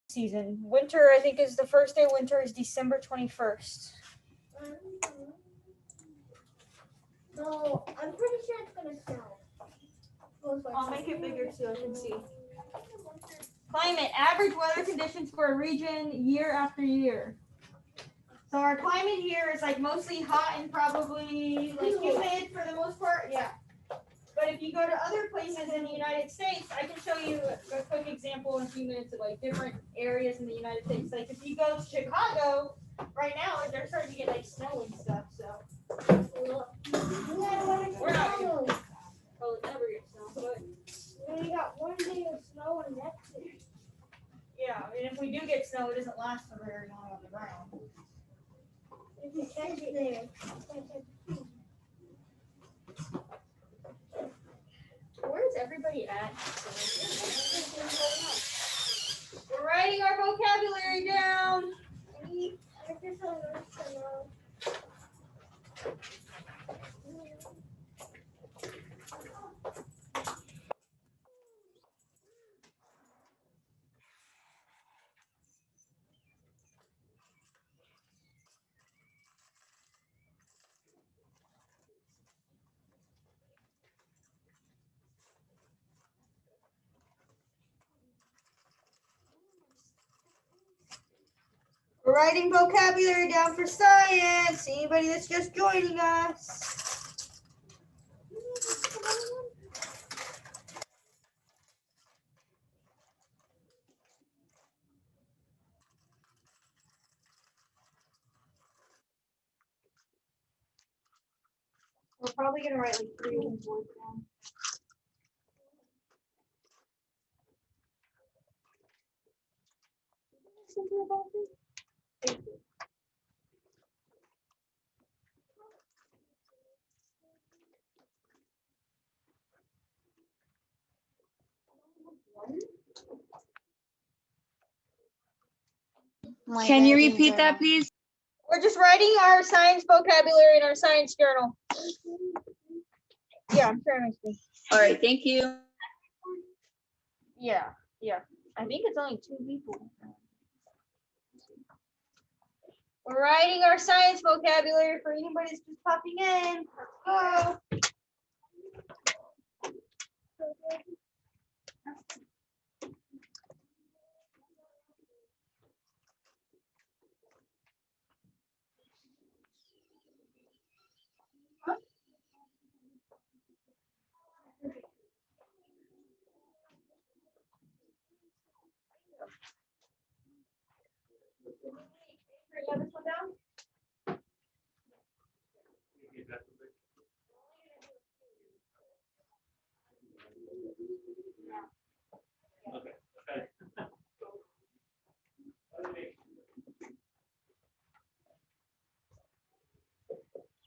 season. Winter, I think, is the first day of winter is December 21st. No, I'm pretty sure it's gonna snow. I'll make it bigger so you can see. Climate, average weather conditions for a region year after year. So our climate here is like mostly hot and probably like humid for the most part, yeah. But if you go to other places in the United States, I can show you a quick example in a few minutes of like different areas in the United States. Like if you go to Chicago, right now they're starting to get like snow and stuff. So we're not gonna probably never get snow, but We only got 1 day of snow and next day. yeah, I mean if we do get snow, it doesn't last for very long on the ground. If you catch it there. Where is everybody at? We're writing our vocabulary down. I just want to know. We're writing vocabulary down for science. Anybody that's just joining us. We're probably gonna write like 3 words down. Something about this? Thank you. Can you repeat that, please? We're just writing our science vocabulary in our science journal. Yeah, I'm sharing my screen. All right, thank you. Yeah. I think it's only 2 people. We're writing our science vocabulary for anybody that's just popping in. Let's go. You have this one down?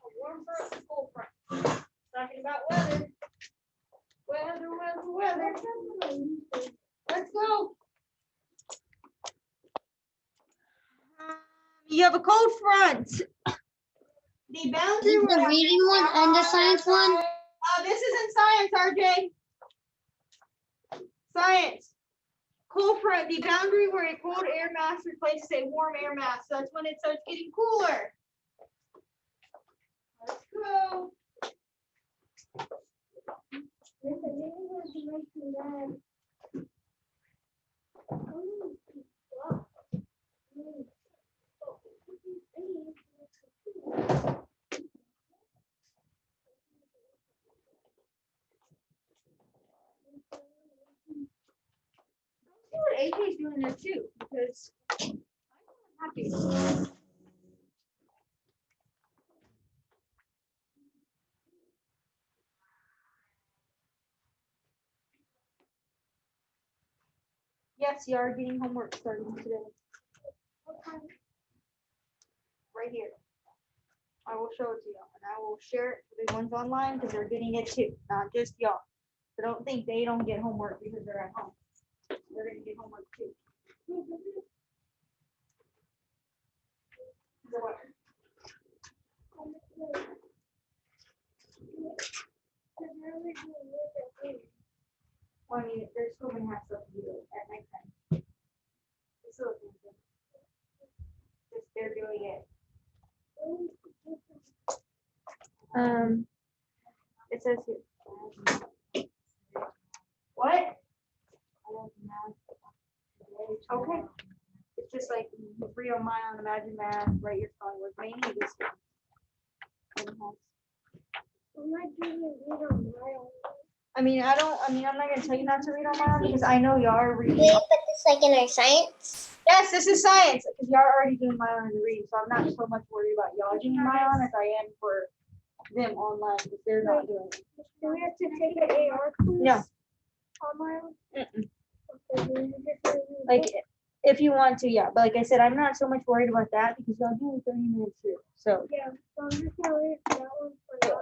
A warm front, a cold front. Talking about weather. Weather. Let's go. You have a cold front. The boundary. Is the reading one and the science one? This is in science, RJ. Science. Cold front, the boundary where a cold air mass replaces a warm air mass. So that's when it starts getting cooler. Let's go. See what AJ's doing there too, because I'm happy. Yes, you are getting homework starting today. Right here. I will show it to y'all, and I will share it for the ones online because they're getting it too, not just y'all. So don't think they don't get homework because they're at home. They're gonna get homework too. So what? Well, I mean, they're still gonna have stuff to do at nighttime. It's it says here. What? Okay. It's just like read on my on Imagine Math, write your spelling word, mainly this one. I'm not doing it on my own. I'm not gonna tell you not to read on my own because I know y'all are reading. Did they put this like in our science? Yes, this is science because y'all are already doing my own in the reading, so I'm not so much worried about y'all doing my own as I am for them online because they're not doing it. Do we have to take an AR quiz? No. Online? Mm-mm. Okay, then we just Like if you want to, yeah. But like I said, I'm not so much worried about that because y'all do 30 minutes here. So yeah, so I'm just gonna read that one for now.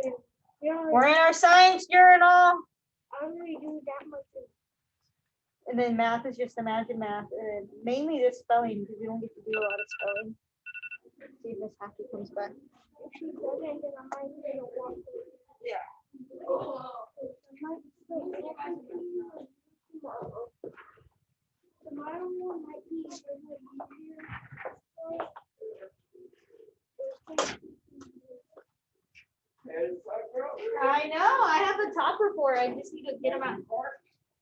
And we don't we're in our science journal. I don't really do that much of And then math is just Imagine Math, and mainly the spelling because we don't get to do a lot of spelling. See if Miss Happy comes back. if she doesn't, then I might need to walk away. Yeah. I might wait, tomorrow. Tomorrow one might be a little easier. I know. I have a topper for it. I just need to get them out.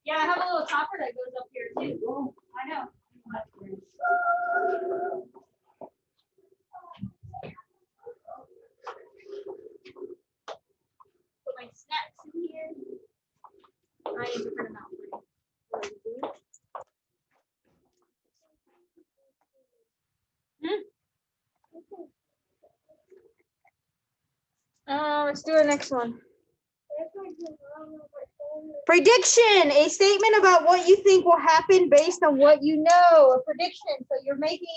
Yeah, I have a little topper that goes up here too. I know. Put my snacks in here. I need to print them out for you. Let's do the next one. Prediction, a statement about what you think will happen based on what you know. A prediction. So you're making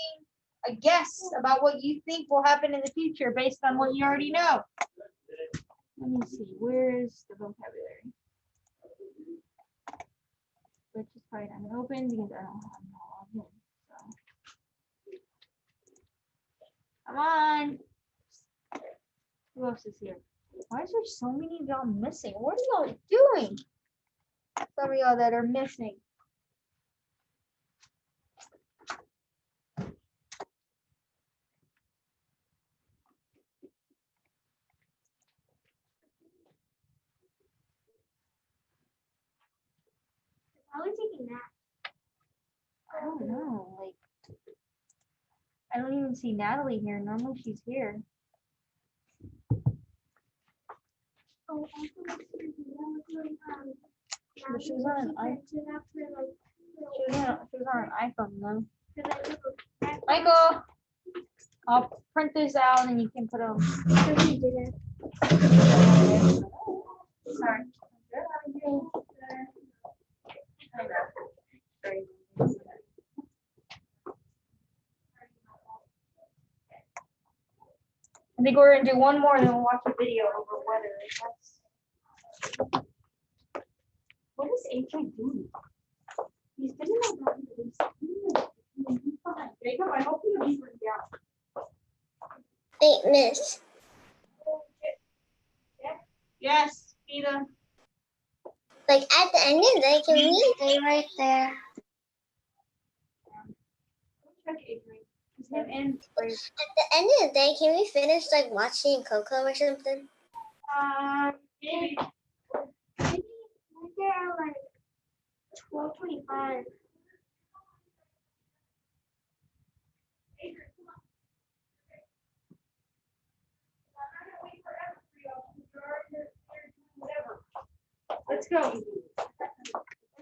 a guess about what you think will happen in the future based on what you already know. Let me see. Where's the vocabulary? Which is probably not gonna open because I don't have no login. So. Come on. Who else is here? Why is there so many of y'all missing? What are y'all doing? Some of y'all that are missing. How are we taking that? I don't know. Like, I don't even see Natalie here. Normally she's here. Oh, But she was on an iPhone. She was on an iPhone though. Michael, I'll print this out and you can put them. Sorry. I think we're gonna do one more, then we'll watch a video over weather. What is AJ doing? He's been in the Jacob, I hope you leave it down. Hey, miss. Yes, Peter. Like at the end of the day, can we stay right there? Check Adrian. His name and At the end of the day, can we finish like watching Coco or something? maybe. Maybe we're at like 12:25. Let's go.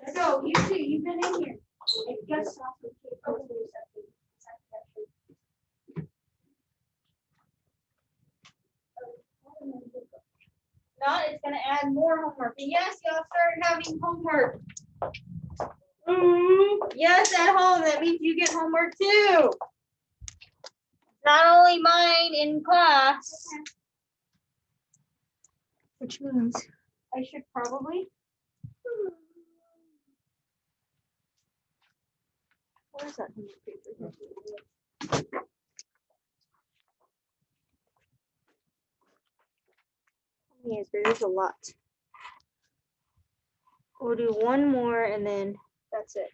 Let's go. You too. You've been in here. Yes. Not, it's gonna add more homework. And yes, y'all started having homework. Yes, at home. That means you get homework too. Not only mine in class. Which means I should probably. Where's that homework paper? Yes, there is a lot. We'll do one more and then that's it.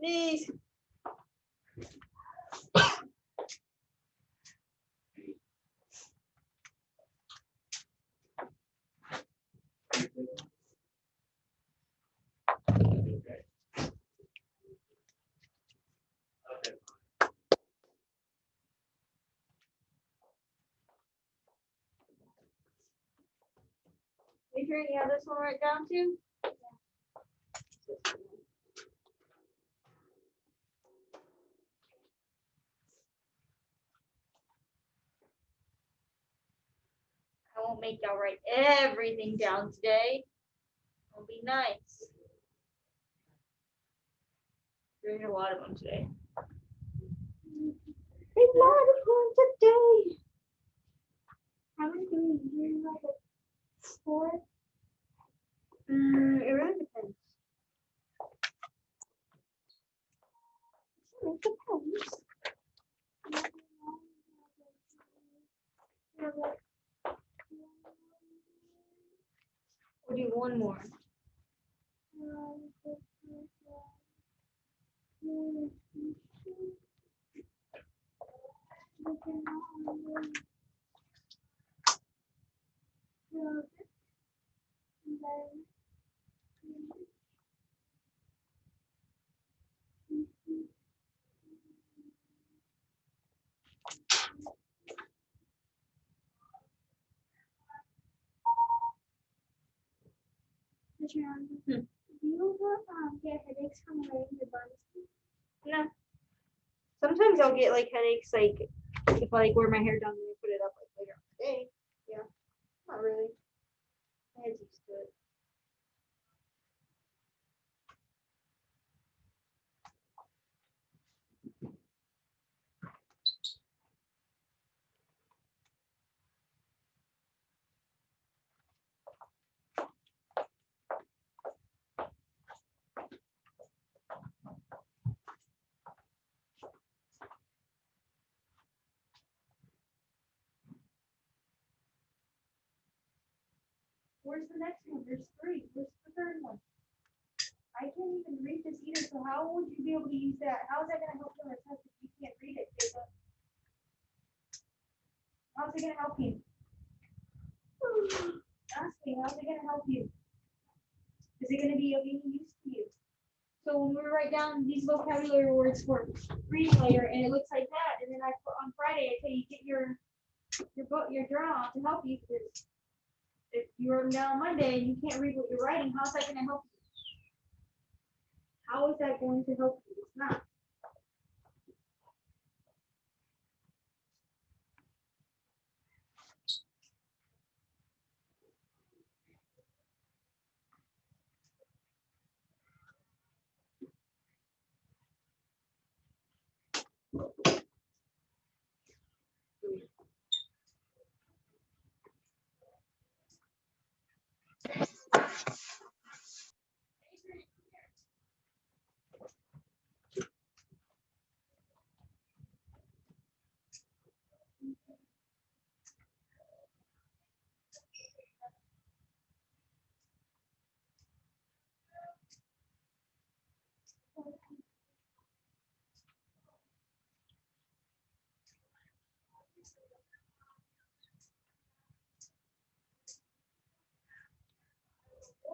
Sneeze. Adrian, you have this one right down too? I won't make y'all write everything down today. It'll be nice. There's a lot of them today. A lot of them today. How many do we usually have? 4? It really depends. It depends. We'll do one more. Do you get headaches from wearing your buns? No. Sometimes I'll get like headaches, like if I like wear my hair down and I put it up like later on the day. Yeah, not really. My head's used to it. Where's the next one? There's 3. Where's the third one? I can't even read this either, so how would you be able to use that? How is that gonna help you on the test if you can't read it, Jacob? How's it gonna help you? Ask me, how's it gonna help you? Is it gonna be of any use to you? So when we write down these vocabulary words for reading later, and it looks like that, and then on Friday I tell you get your book, your journal out to help you, because if you wrote them down on Monday and you can't read what you're writing, how's that gonna help you? How is that going to help you? It's not.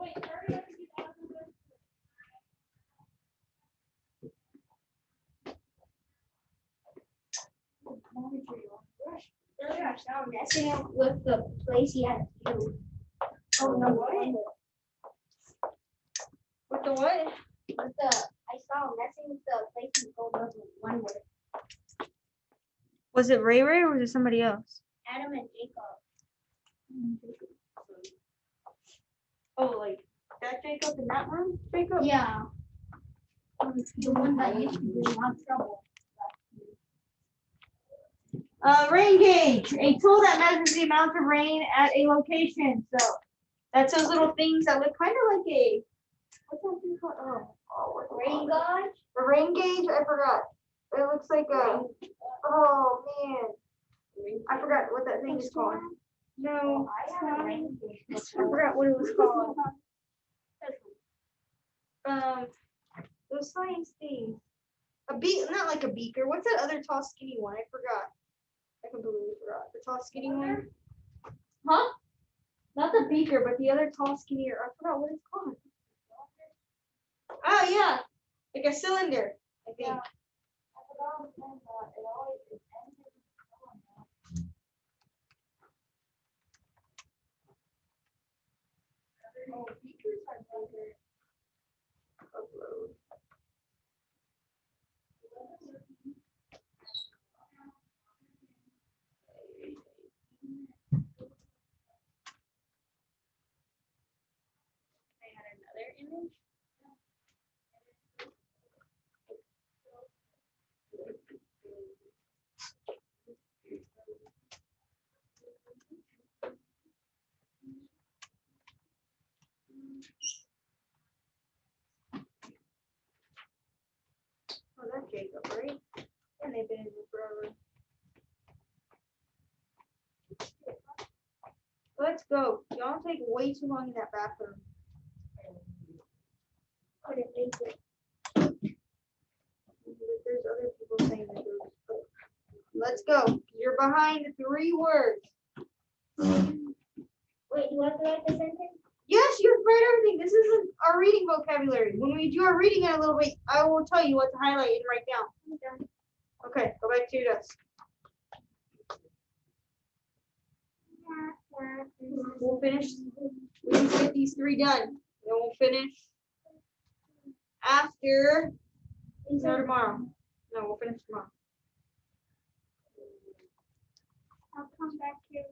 Wait, hurry up and get out of the way. Messing up with the place he had to do. Oh, no, what? With the what? I saw him messing with the place he told us with one word. Was it Ray Ray or was it somebody else? Adam and Jacob. Oh, like that Jacob in that room? Jacob? Yeah. The one that used to be in a lot of trouble. Rain gauge, a tool that measures the amount of rain at a location. So that's those little things that look kind of like a, what's that thing called? What's it Rain called? gauge? A rain gauge? I forgot. It looks like a, oh man, I forgot what that thing is called. No, I have a rain gauge. I forgot what it was called. Those science things. Not like a beaker. What's that other tall, skinny one? I forgot. I completely forgot. The tall, skinny one. Huh? Not the beaker, but the other tall, skinny. I forgot what it's called. Oh yeah, like a cylinder. I think. Yeah. Oh, beakers are bigger. Upload. I had another image. Oh, that's Jacob, right? And they've been in here forever. Let's go. Y'all take way too long in that bathroom. I didn't make it. There's other people saying that there's. Let's go. You're behind 3 words. Wait, you have to write the sentence? Yes, you have read everything. This isn't our reading vocabulary. When we do our reading in a little bit, I will tell you what to highlight and write down. Okay, go back to your desk. We'll finish. We need to get these 3 done. Then we'll finish after. No, tomorrow. No, we'll finish tomorrow. I'll come back here.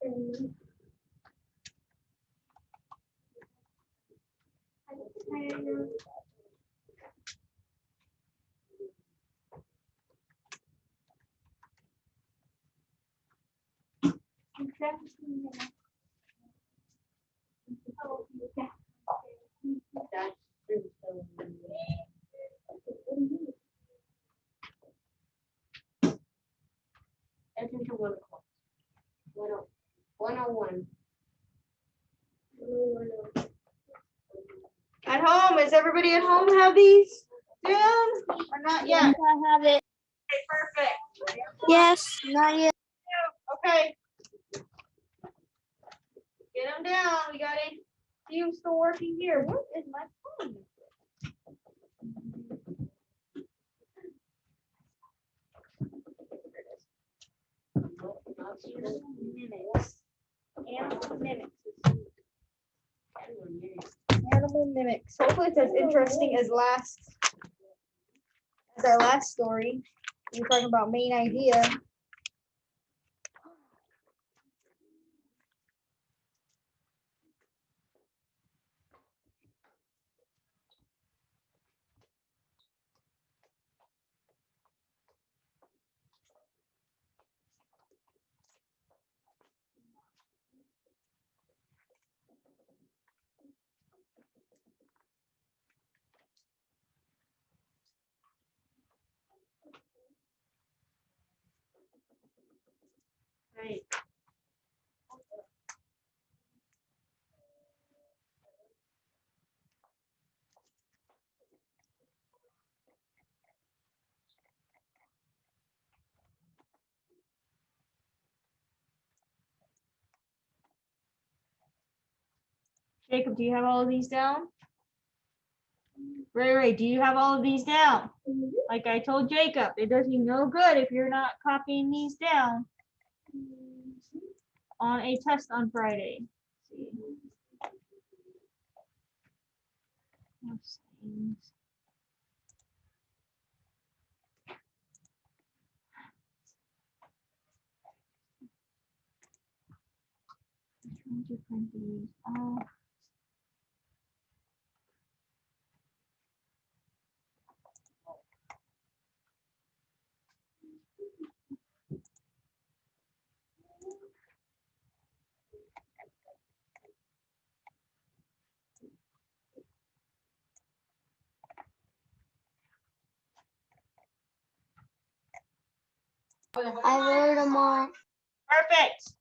I don't know. Oh, yeah. Attention 1 o'clock. 101. At home, is everybody at home have these down or not yet? I have it. Okay, perfect. Yes, not yet. Okay. Get them down. We got it. You still working here? What is my phone? Animal mimics. Hopefully it's as interesting as our last story. We're talking about main idea. Right. Jacob, do you have all of these down? Ray, do you have all of these down? Like I told Jacob, it does you no good if you're not copying these down on a test on Friday. Let's see. I'm trying to print these off. I wrote them all. Perfect.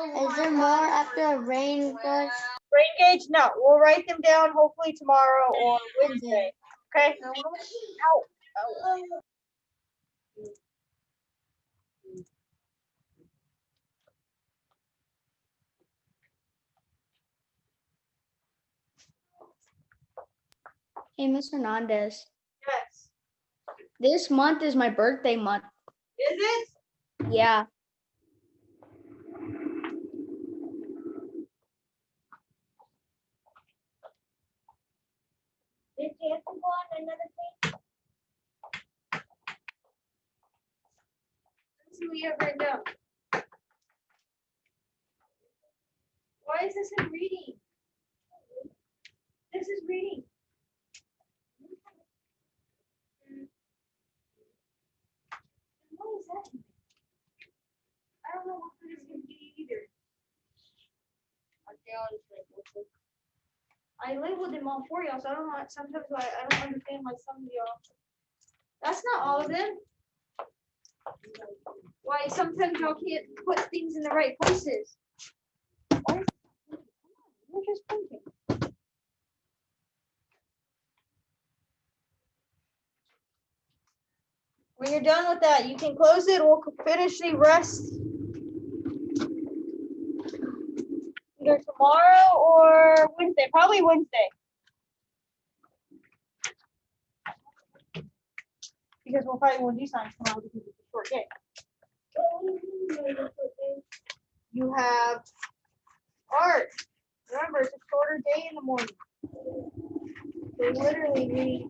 Is there more after a rain gush? Brain gauge? No, we'll write them down hopefully tomorrow or Wednesday. Okay? Ow. Ow. Hey, Miss Hernandez. Yes. This month is my birthday month. Is it? Yeah. Did you have to go on another page? Let's see what you have written down. Why is this in reading? This is reading. What is that? I don't know what this is going to be either. I labeled them all for y'all, so I don't know. Sometimes I don't understand why some of y'all. That's not all of them. Why sometimes y'all can't put things in the right places. Why? You're just thinking. When you're done with that, you can close it. We'll finish the rest either tomorrow or Wednesday. Probably Wednesday. Because we'll probably won't do science tomorrow because it's a short day. You have art. Remember, it's a shorter day in the morning. They literally need.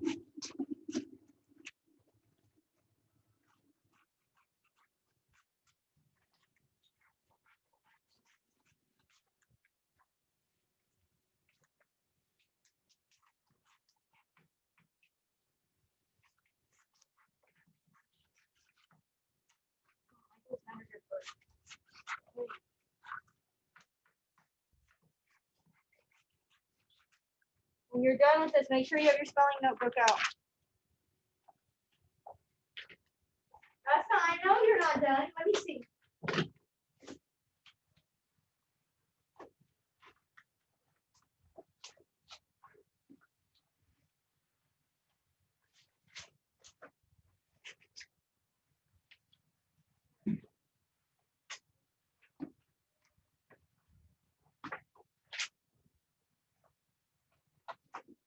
When you're done with this, make sure you have your spelling notebook out. That's not, I know you're not done. Let me see.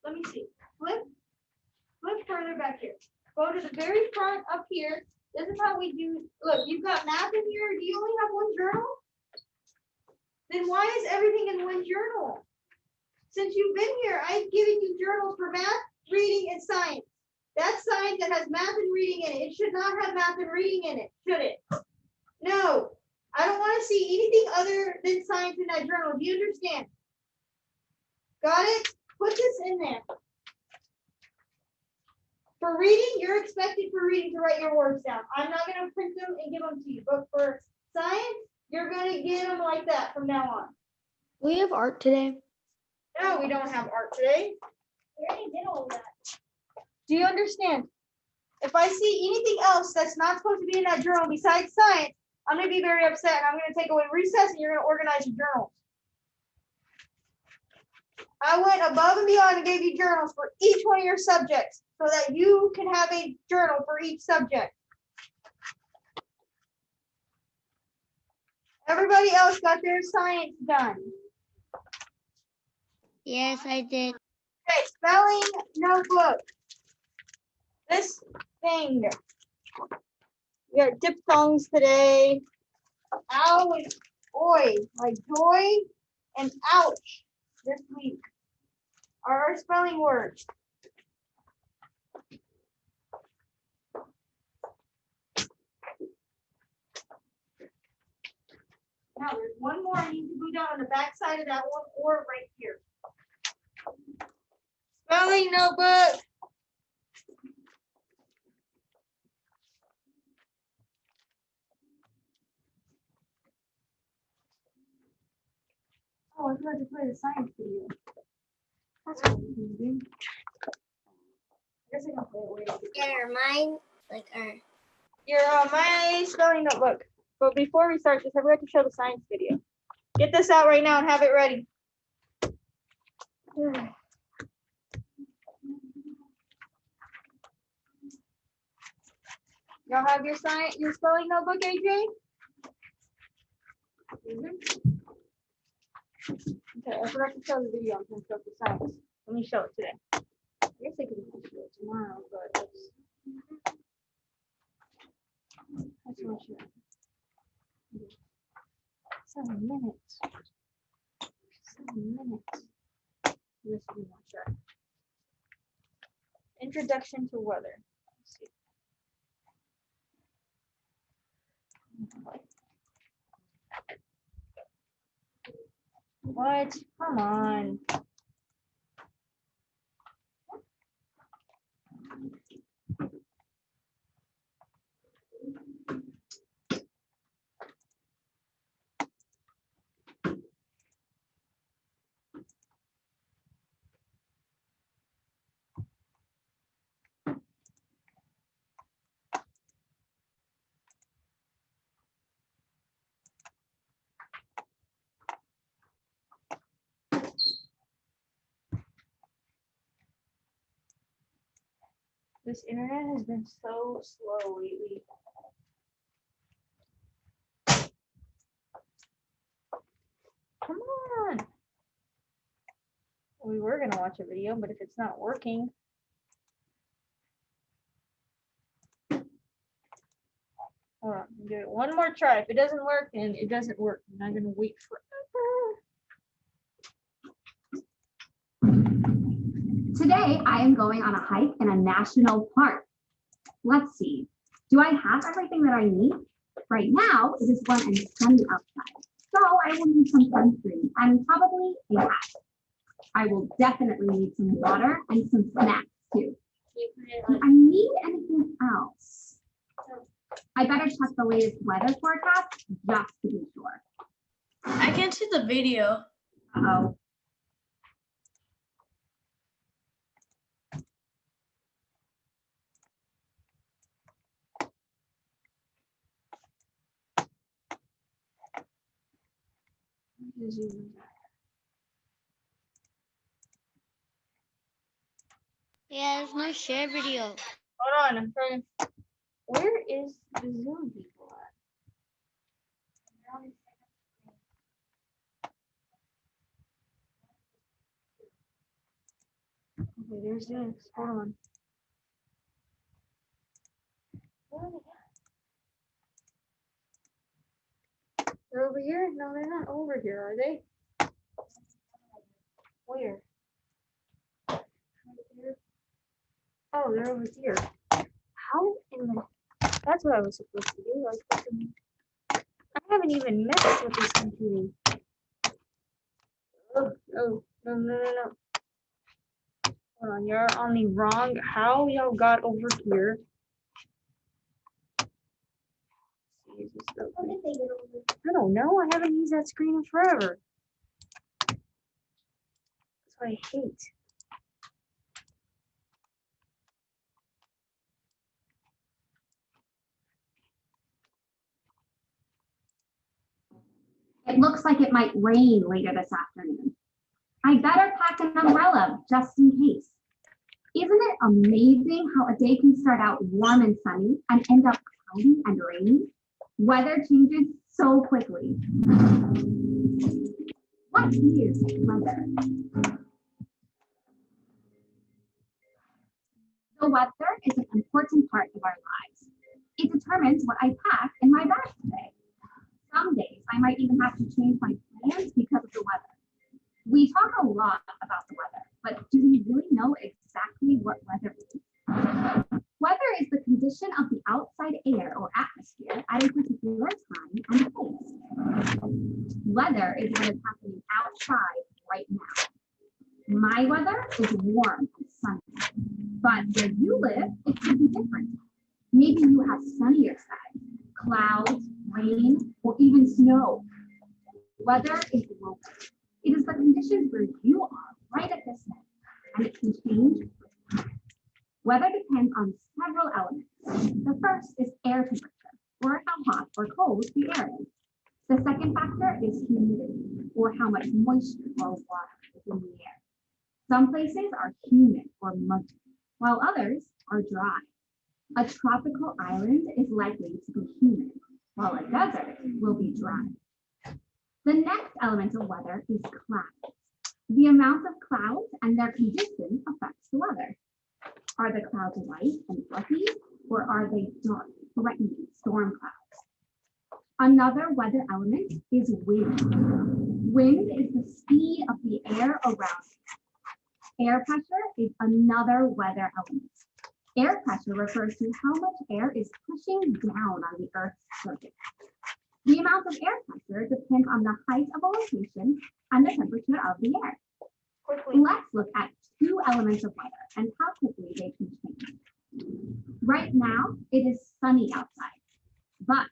Let me see. Flip further back here. Go to the very front up here. This is how we do. Look, you've got math in here. Do you only have one journal? Then why is everything in one journal? Since you've been here, I've given you journals for math, reading, and science. That's science that has math and reading in it. It should not have math and reading in it, should it? No. I don't want to see anything other than science in that journal. Do you understand? Got it? Put this in there. For reading, you're expected for reading to write your words down. I'm not going to print them and give them to you. But for science, you're going to get them like that from now on. We have art today. No, we don't have art today. We already did all that. Do you understand? If I see anything else that's not supposed to be in that journal besides science, I'm going to be very upset. And I'm going to take away recess and you're going to organize your journals. I went above and beyond and gave you journals for each one of your subjects so that you can have a journal for each subject. Everybody else got their science done. Yes, I did. Okay, spelling notebook. This thing. We got diphthongs today. Ow and oi, like joy and ouch this week are our spelling words. Now there's one more I need to glue down on the back side of that one or right here. Spelling notebook. Oh, I forgot to play the science video. That's what we can do. I guess I can play it later. Yeah, mine, like our. Your my spelling notebook. But before we start this, I forgot to show the science video. Get this out right now and have it ready. Y'all have your spelling notebook, AJ? Okay, I forgot to show the video. I'm gonna show the science. Let me show it today. I guess I could show it tomorrow, but that's not sure. 7 minutes. 7 minutes. This is not sure. Introduction to weather. Let's see. What? Come on. This internet has been so slow lately. Come on. We were gonna watch a video, but if it's not working. Hold on, do it one more try. If it doesn't work, then it doesn't work. I'm not gonna wait forever. Today, I am going on a hike in a national park. Let's see. Do I have everything that I need? Right now, it is 1 and sunny outside. So I will need some sunscreen and probably a hat. I will definitely need some water and some snacks too. Do I need anything else? I better check the latest weather forecast just to be sure. I can't see the video. Uh-oh. Yeah, there's no share video. Hold on, I'm trying to. Where is the Zoom people at? Okay, there's this. Hold on. Where are they at? They're over here? No, they're not over here, are they? Where? Right here. Oh, they're over here. How in the... That's what I was supposed to do. I haven't even messed with this computer. Oh, no, no, no, no, no. Hold on, you're on the wrong. How y'all got over here? I don't know. I haven't used that screen in forever. That's what I hate. It looks like it might rain later this afternoon. I better pack an umbrella just in case. Isn't it amazing how a day can start out warm and sunny and end up cloudy and rainy? Weather changes so quickly. What is weather? The weather is an important part of our lives. It determines what I pack in my bag today. Some days I might even have to change my plans because of the weather. We talk a lot about the weather, but do we really know exactly what weather is? Weather is the condition of the outside air or atmosphere at a particular time and place. Weather is what is happening outside right now. My weather is warm and sunny, but where you live, it can be different. Maybe you have sunnier skies, clouds, rain, or even snow. Weather is local. It is the conditions where you are right at this minute, and it can change. Weather depends on several elements. The first is air temperature, or how hot or cold the air is. The second factor is humidity, or how much moisture or water is in the air. Some places are humid or muggy, while others are dry. A tropical island is likely to be humid, while a desert will be dry. The next element of weather is clouds. The amount of clouds and their condition affects the weather. Are the clouds white and fluffy, or are they dark, threatening storm clouds? Another weather element is wind. Wind is the speed of the air around you. Air pressure is another weather element. Air pressure refers to how much air is pushing down on the Earth's surface. The amount of air pressure depends on the height of a location and the temperature of the air. Quickly. Let's look at two elements of weather and how quickly they can change. Right now, it is sunny outside, but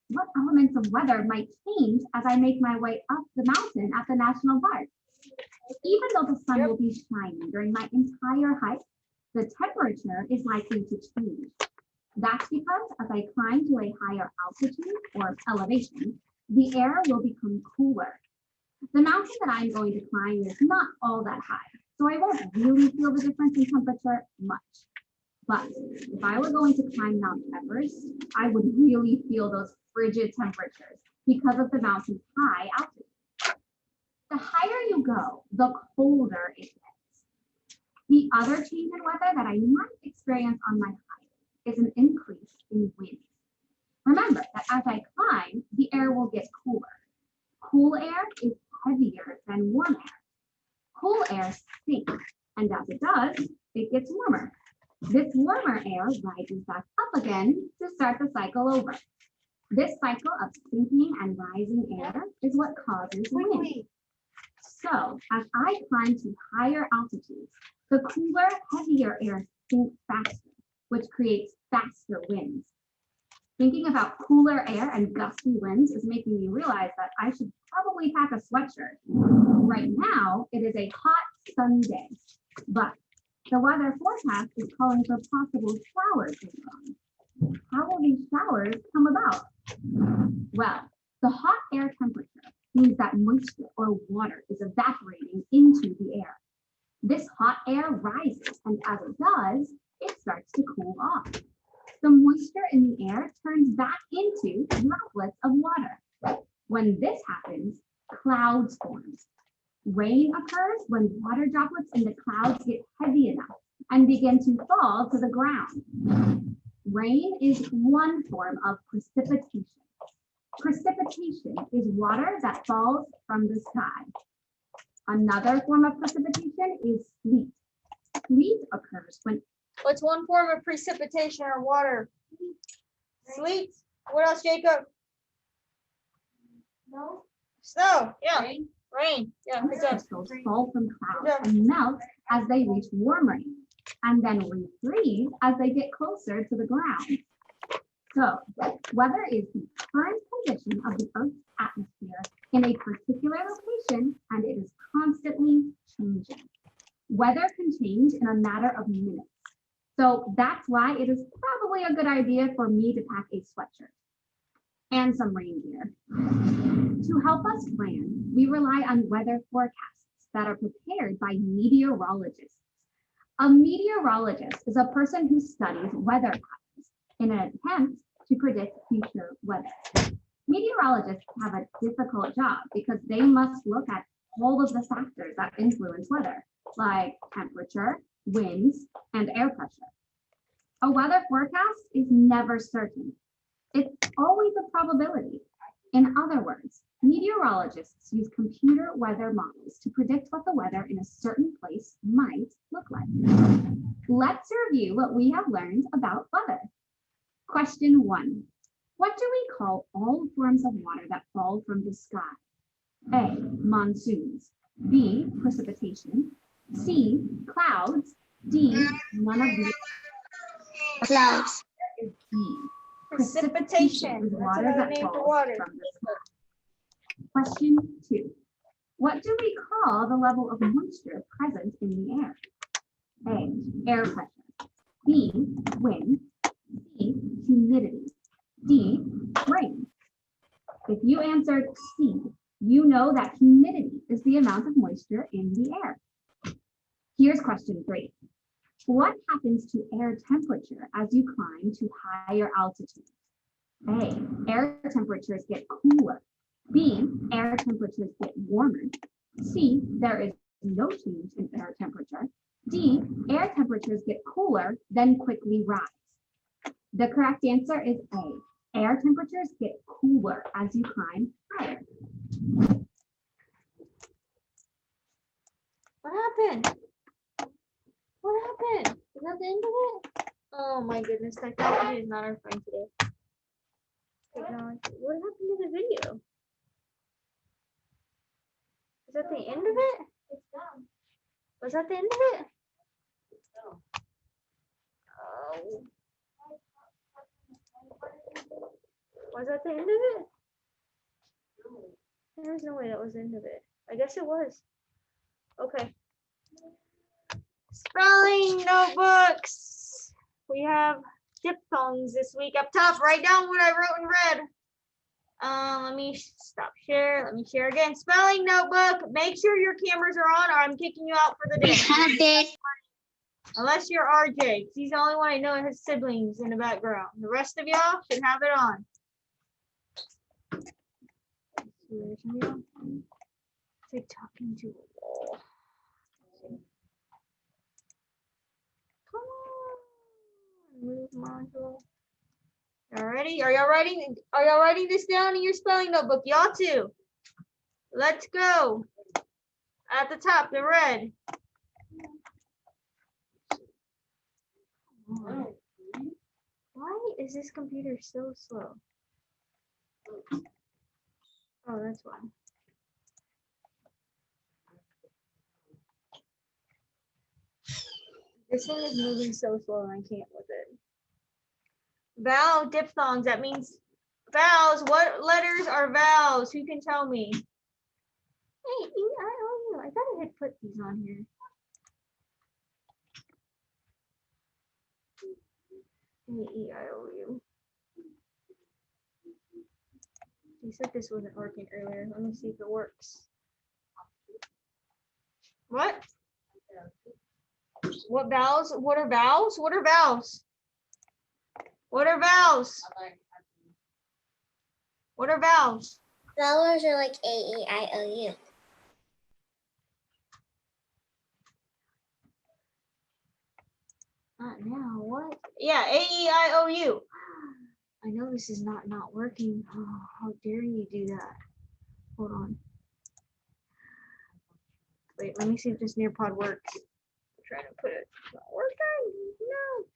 what elements of weather might change as I make my way up the mountain at the national park? Even though the sun will be shining during my entire hike, the temperature is likely to change. That's because as I climb to a higher altitude or elevation, the air will become cooler. The mountain that I'm going to climb is not all that high, so I won't really feel the difference in temperature much. But if I were going to climb Mount Everest, I would really feel those frigid temperatures because of the mountain's high altitude. The higher you go, the colder it gets. The other change in weather that I might experience on my hike is an increase in wind. Remember that as I climb, the air will get cooler. Cool air is heavier than warm air. Cool air sinks, and as it does, it gets warmer. This warmer air rises back up again to start the cycle over. This cycle of sinking and rising air is what causes wind. So as I climb to higher altitudes, the cooler, heavier air sinks faster, which creates faster winds. Thinking about cooler air and gusty winds is making me realize that I should probably pack a sweatshirt. Right now, it is a hot, sunny day, but the weather forecast is calling for possible showers later on. How will these showers come about? Well, the hot air temperature means that moisture or water is evaporating into the air. This hot air rises, and as it does, it starts to cool off. The moisture in the air turns back into droplets of water. When this happens, clouds form. Rain occurs when water droplets in the clouds get heavy enough and begin to fall to the ground. Rain is one form of precipitation. Precipitation is water that falls from the sky. Another form of precipitation is sleet. Sleet occurs when What's one form of precipitation or water? Sleet. What else, Jacob? No. Snow. Yeah. Rain. Yeah. Good job. crystals fall from clouds and melt as they reach warm rain, and then refreeze as they get closer to the ground. So, weather is the current condition of the Earth's atmosphere in a particular location, and it is constantly changing. Weather can change in a matter of minutes. So that's why it is probably a good idea for me to pack a sweatshirt and some rain gear. To help us plan, we rely on weather forecasts that are prepared by meteorologists. A meteorologist is a person who studies weather patterns in an attempt to predict future weather. Meteorologists have a difficult job because they must look at all of the factors that influence weather, like temperature, winds, and air pressure. A weather forecast is never certain. It's always a probability. In other words, meteorologists use computer weather models to predict what the weather in a certain place might look like. Let's review what we have learned about weather. Question 1. What do we call all forms of water that fall from the sky? A. Monsoons. B. Precipitation. C. Clouds. D. None of these. Clouds. Is D. Precipitation. Is That's water another that name for falls water. from the sky. Question 2. What do we call the level of moisture present in the air? A. Air pressure. B. Wind. C. Humidity. D. Rain. If you answered C, you know that humidity is the amount of moisture in the air. Here's question 3. What happens to air temperature as you climb to higher altitudes? A, air temperatures get cooler. B, air temperatures get warmer. C, there is no change in air temperature. D, air temperatures get cooler, then quickly rise. The correct answer is A, air temperatures get cooler as you climb higher. What happened? What happened? Is that the end of it? Oh my goodness, technology is not our friend today. Technology. What happened to the video? Is that the end of it? It's done. Was that the end of it? Oh. Was that the end of it? There's no way that was the end of it. I guess it was. Okay. Spelling notebooks. We have diphthongs this week. Up top, write down what I wrote in red. Let me stop share. Let me share again. Spelling notebook. Make sure your cameras are on or I'm kicking you out for the day. have it. Unless you're RJ, 'cause he's the only one I know that has siblings in the background. The rest of y'all should have it on. It's like talking to a wall. Come on. Move module. Y'all ready? Are y'all writing this down in your spelling notebook? Y'all too. Let's go. At the top, the red. Why is this computer so slow? Oh, that's why. This one is moving so slow and I can't with it. Vowel diphthongs, that means vowels. What letters are vowels? Who can tell me? A-E-I-O-U. I thought I had put these on here. A-E-I-O-U. You said this wasn't working earlier. Let me see if it works. What? What vowels? What are vowels? What are vowels? What are vowels? What are vowels? Vowels are like A-E-I-O-U. Not now. What? Yeah, A-E-I-O-U. I know this is not working. Oh, how dare you do that? Hold on. Wait, let me see if this Nearpod works. I'm trying to put it. It's not working. No.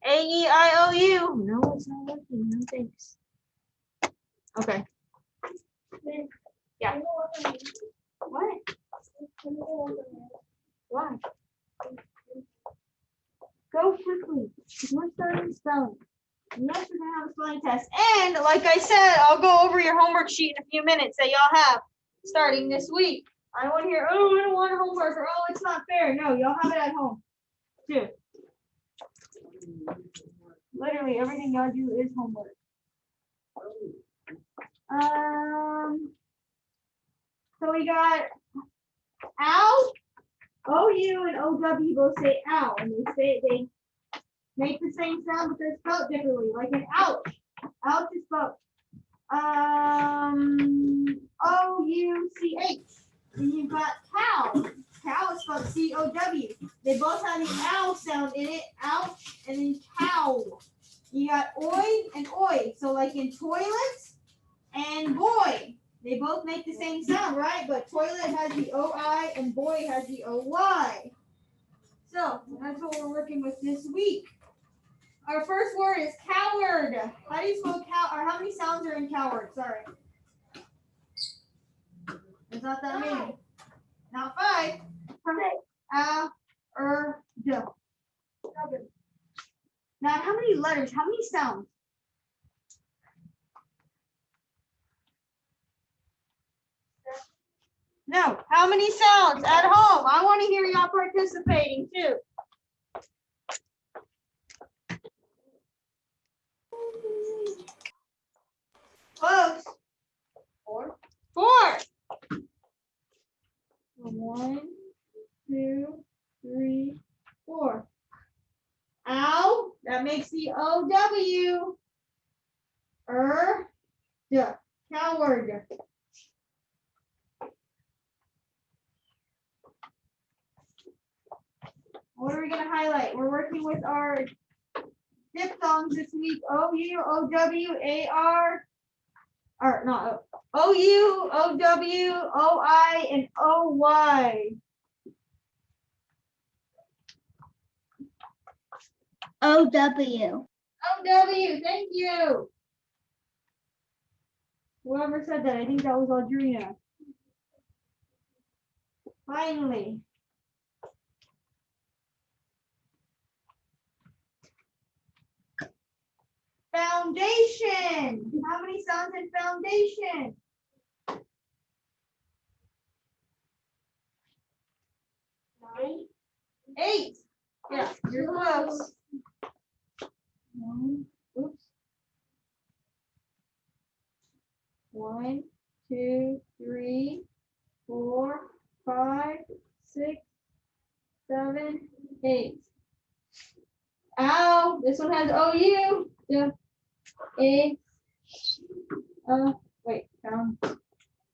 A-E-I-O-U. No, it's not working. No thanks. Okay. Yeah. What? Why? Go quickly. We're starting spelling. Yes, we're gonna have a spelling test. And like I said, I'll go over your homework sheet in a few minutes that y'all have starting this week. I don't want to hear, oh, I don't want homework, or oh, it's not fair. No, y'all have it at home too. Literally everything y'all do is homework. So we got ow, O-U and O-W both say ow, and they make the same sound, but they're spelled differently. Like an ouch. Ouch is spelled O-U-C-H. And you've got cow. Cow is spelled C-O-W. They both have the ow sound in it. Ouch and then cow. You got oi and oi. So like in toilets and boy. They both make the same sound, right? But toilet has the O-I and boy has the O-Y. So that's what we're working with this week. Our first word is coward. How do you spell cow? Or how many sounds are in coward? Sorry. There's not that many. Now 5. D. Now how many letters? How many sounds? No. How many sounds at home? I want to hear y'all participating too. Close. 4. 4. 1, 2, 3, Coward. What are we gonna highlight? We're working with our diphthongs this week. O-U, O-W-A-R. Or not O-U, O-W, O-I, and O-Y. O-W. O-W, thank you. Whoever said that, I think that was Audrina. Finally. Foundation. How many sounds in foundation? 8. Yeah, you're close. Oops. 1, 2, 3, 4, 5, 6, 7, 8. Ow, this one has OU. A. Wait, down. Oh,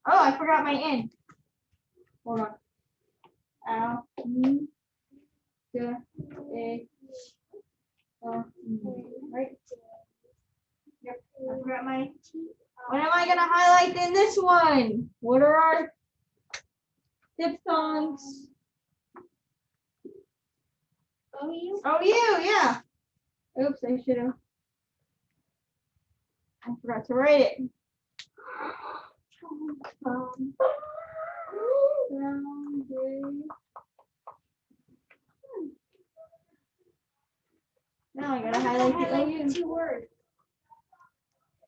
I forgot my N. Hold on. Ow. A. Right. Yep, I forgot my. What am I gonna highlight in this one? What are our diphthongs? OU. OU, yeah. Oops, I should have. I forgot to write it. Now I gotta highlight the OU. 2 words.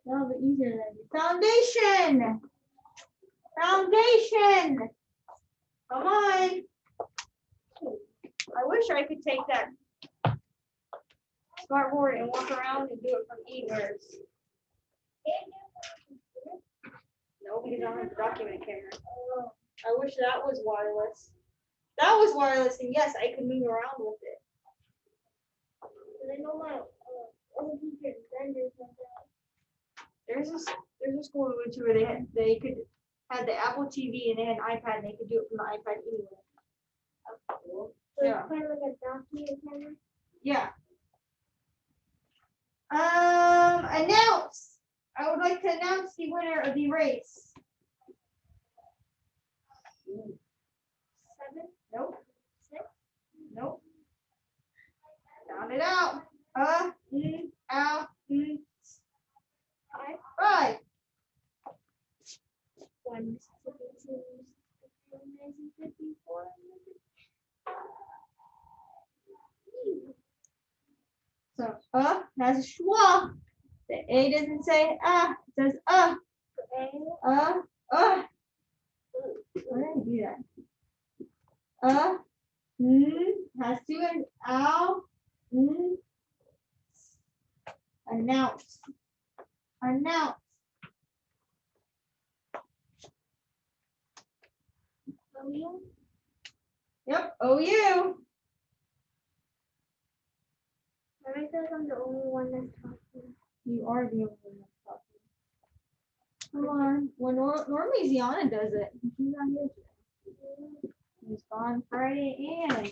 That'll be easier than foundation. Foundation. Come on. I wish I could take that smartboard and walk around and do it from anywhere. No, because I don't have a document camera. I wish that was wireless. That was wireless, and yes, I could move around with it. I know my old teacher vendors like that. There's a school we went to where they could had the Apple TV and they had an iPad and they could do it from the iPad anywhere. So Yeah. it's kind of like a document camera. Yeah. Announce. I would like to announce the winner of the race. 7. Nope. 6. Nope. Sound it out. Out. 5. 1, 2, 54. So has a schwa. The A doesn't say it says Why did I do that? Has 2 and ow. Announce. Announce. OU. Yep, OU. I feel like I'm the only one that's talking. You are the only one that's talking. Come on. Well, normally Ziana does it. She's not here today. She's gone Friday and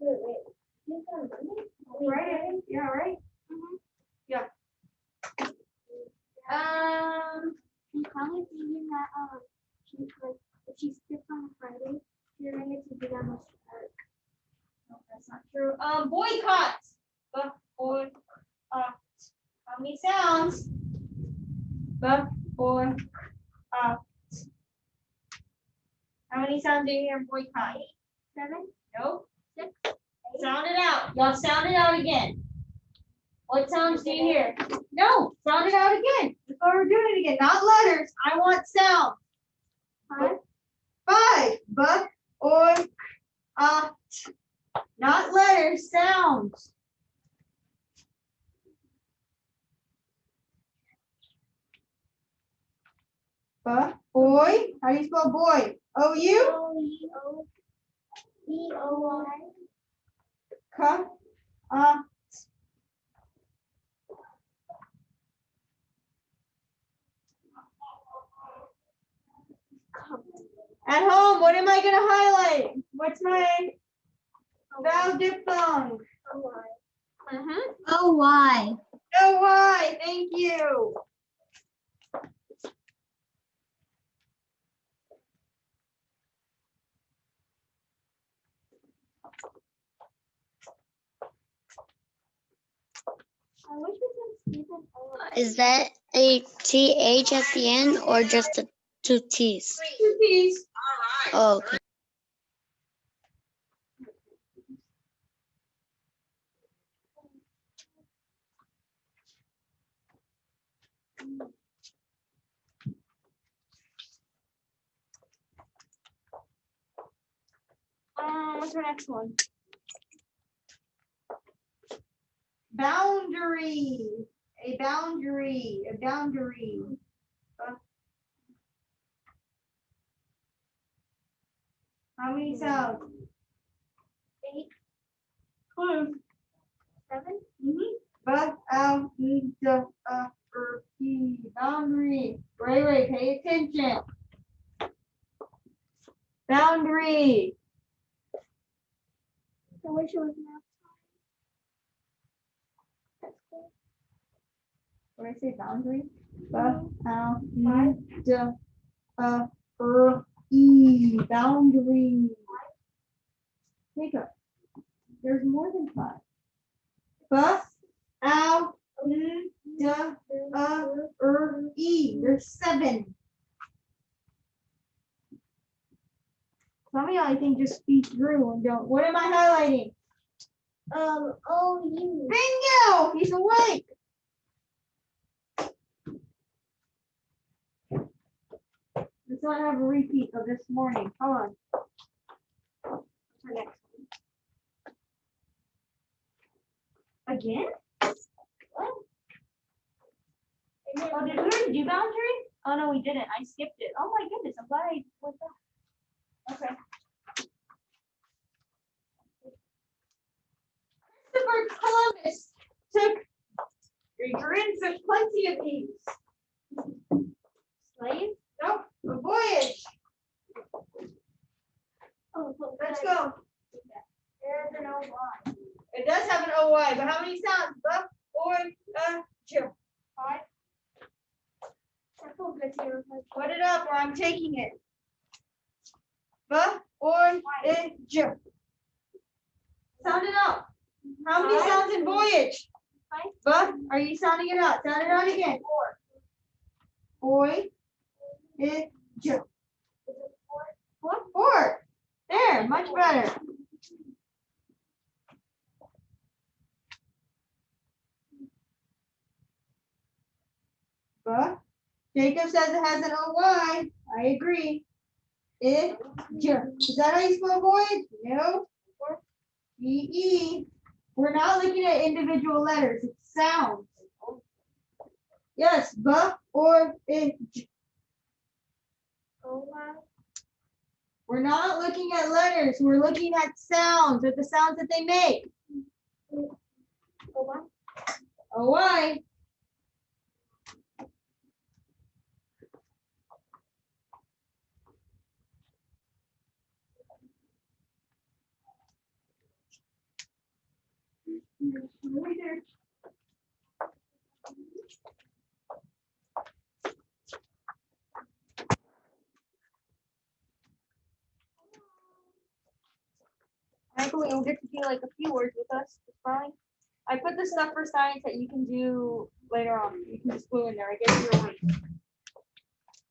Wait. She's on Monday? Friday. Yeah, right? Yeah. She's probably thinking that she's like if she skips on a Friday, she's gonna get to do that much work. No, that's not true. Boycott. Boycott. How many sounds? Boycott. How many sounds do you hear in boycott? 7. Nope. 6. Sound it out. Y'all sound it out again. What sounds do you hear? No, sound it out again. That's why we're doing it again. Not letters. I want sound. 5. Not letters, sounds. Boy. How do you spell boy? O-U? O-E-O-B-O-Y. At home, what am I gonna highlight? What's my vowel diphthong? Mm-hmm. Oh, why? Oh, why? Thank you. I wish we could see them all. Is that a TH at the end or just the two T's? Two T's. Oh, okay. What's our next one? Boundary. A boundary. A boundary. How many sounds? 8, Close. 7. Boundary. Ray, pay attention. Boundary. I wish it was math time. What did I say? Boundary. Boundary. Jacob, there's more than 5. There's 7. Some of y'all, I think, just speak through and don't. What am I highlighting? OU. Bingo! He's awake. Let's not have a repeat of this morning. Come on. What's our next one? Again? What? Oh, did we already do boundary? Oh, no, we didn't. I skipped it. Oh, my goodness. I'm glad I went back. Okay. Christopher Columbus took, Grinch took plenty of these. Slave? Nope, a voyage. Oh, Let's go. There's an OY. It does have an OY, but how many sounds? Buff or Jill? 5. Circle good here. Put it up or I'm taking it. Buff or Jill? Sound it out. How many sounds in voyage? 5. Buff, are you sounding it out? Sound it out again. 4. Boy, Jill. 4. There, much better. Buff. Jacob says it has an OY. I agree. Is that how you spell voyage? No. E. We're not looking at individual letters. It's sounds. Yes, or we're not looking at letters. We're looking at sounds, at the sounds that they make. OY. Michael, you'll get to do like a few words with us for spelling. I put the stuff for science that you can do later on. You can just glue in there. I gave you your words.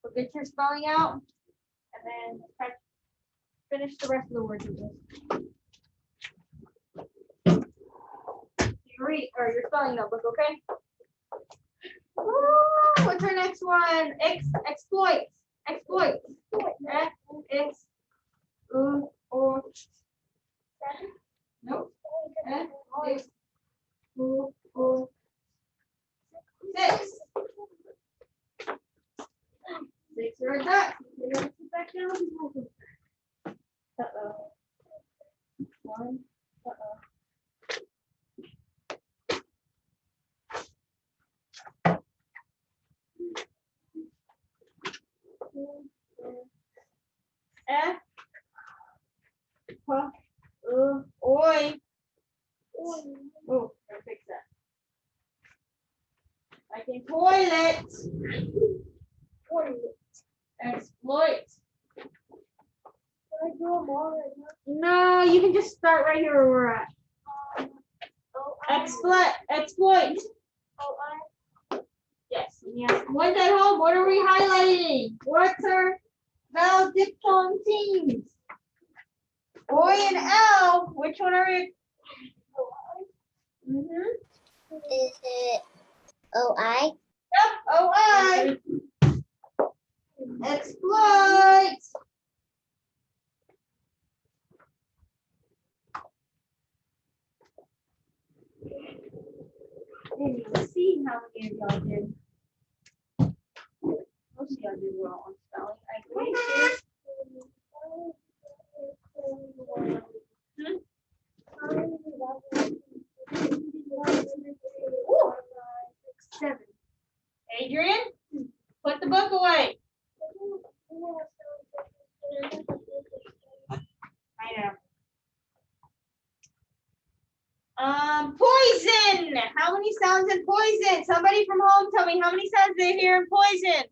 So get your spelling out and then finish the rest of the words with this. Your spelling notebook, okay? Ooh, what's our next one? Exploits. Exploits. Nope. 6. 6 are done. Back down. Uh-oh. 1. Uh-oh. Exploit. No, you can just start right here where we're at. Exploit. Yes. Yes. Ones at home, what are we highlighting? What's our valedictorian teams? O and L. Which one are we? Is it OI? Yep, OI. Exploit. Didn't even see how many of y'all did. Most of y'all did well on spelling. I agree. Ooh. 7. Adrian, put the book away. I know. Poison. How many sounds in poison? Somebody from home tell me how many sounds they hear in poison.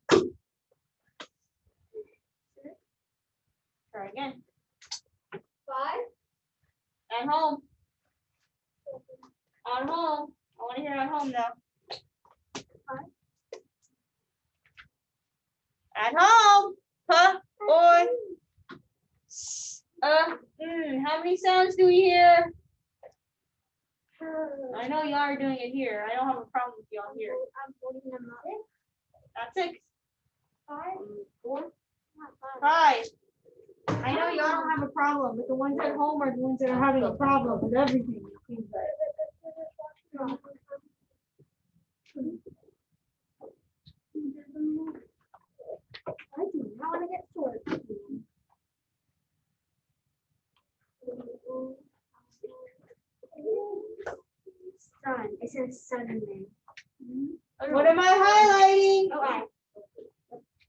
Try again. 5. At home. On home. I want to hear at home though. At home. Huh? Or. How many sounds do we hear? I know y'all are doing it here. I don't have a problem with y'all here. I'm putting them up. That's 6. 5. 4. Not 5. 5. I know y'all don't have a problem, but the ones at home are the ones that are having a problem with everything. It seems like. I do not want to get short. Sun. It says sun in there. What am I highlighting? OI.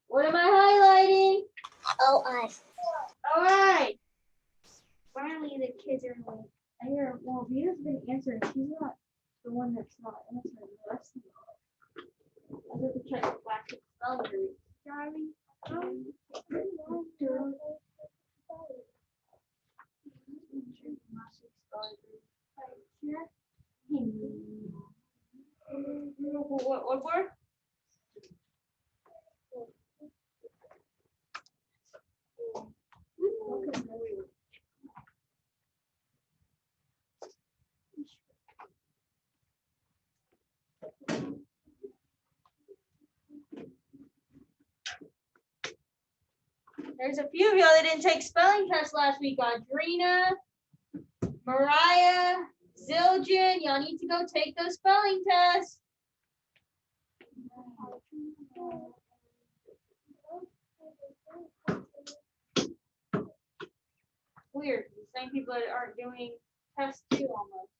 What am I highlighting? OI. All right. Finally, the kids are awake. I hear, well, Vita's been answering. She's not the one that's not answering the rest of them. I have to check the plastic spelling. Charlie. What word? There's a few of y'all that didn't take spelling tests last week. Audrina, Mariah, Zildjian, y'all need to go take those spelling tests. Weird. The same people that aren't doing tests too almost.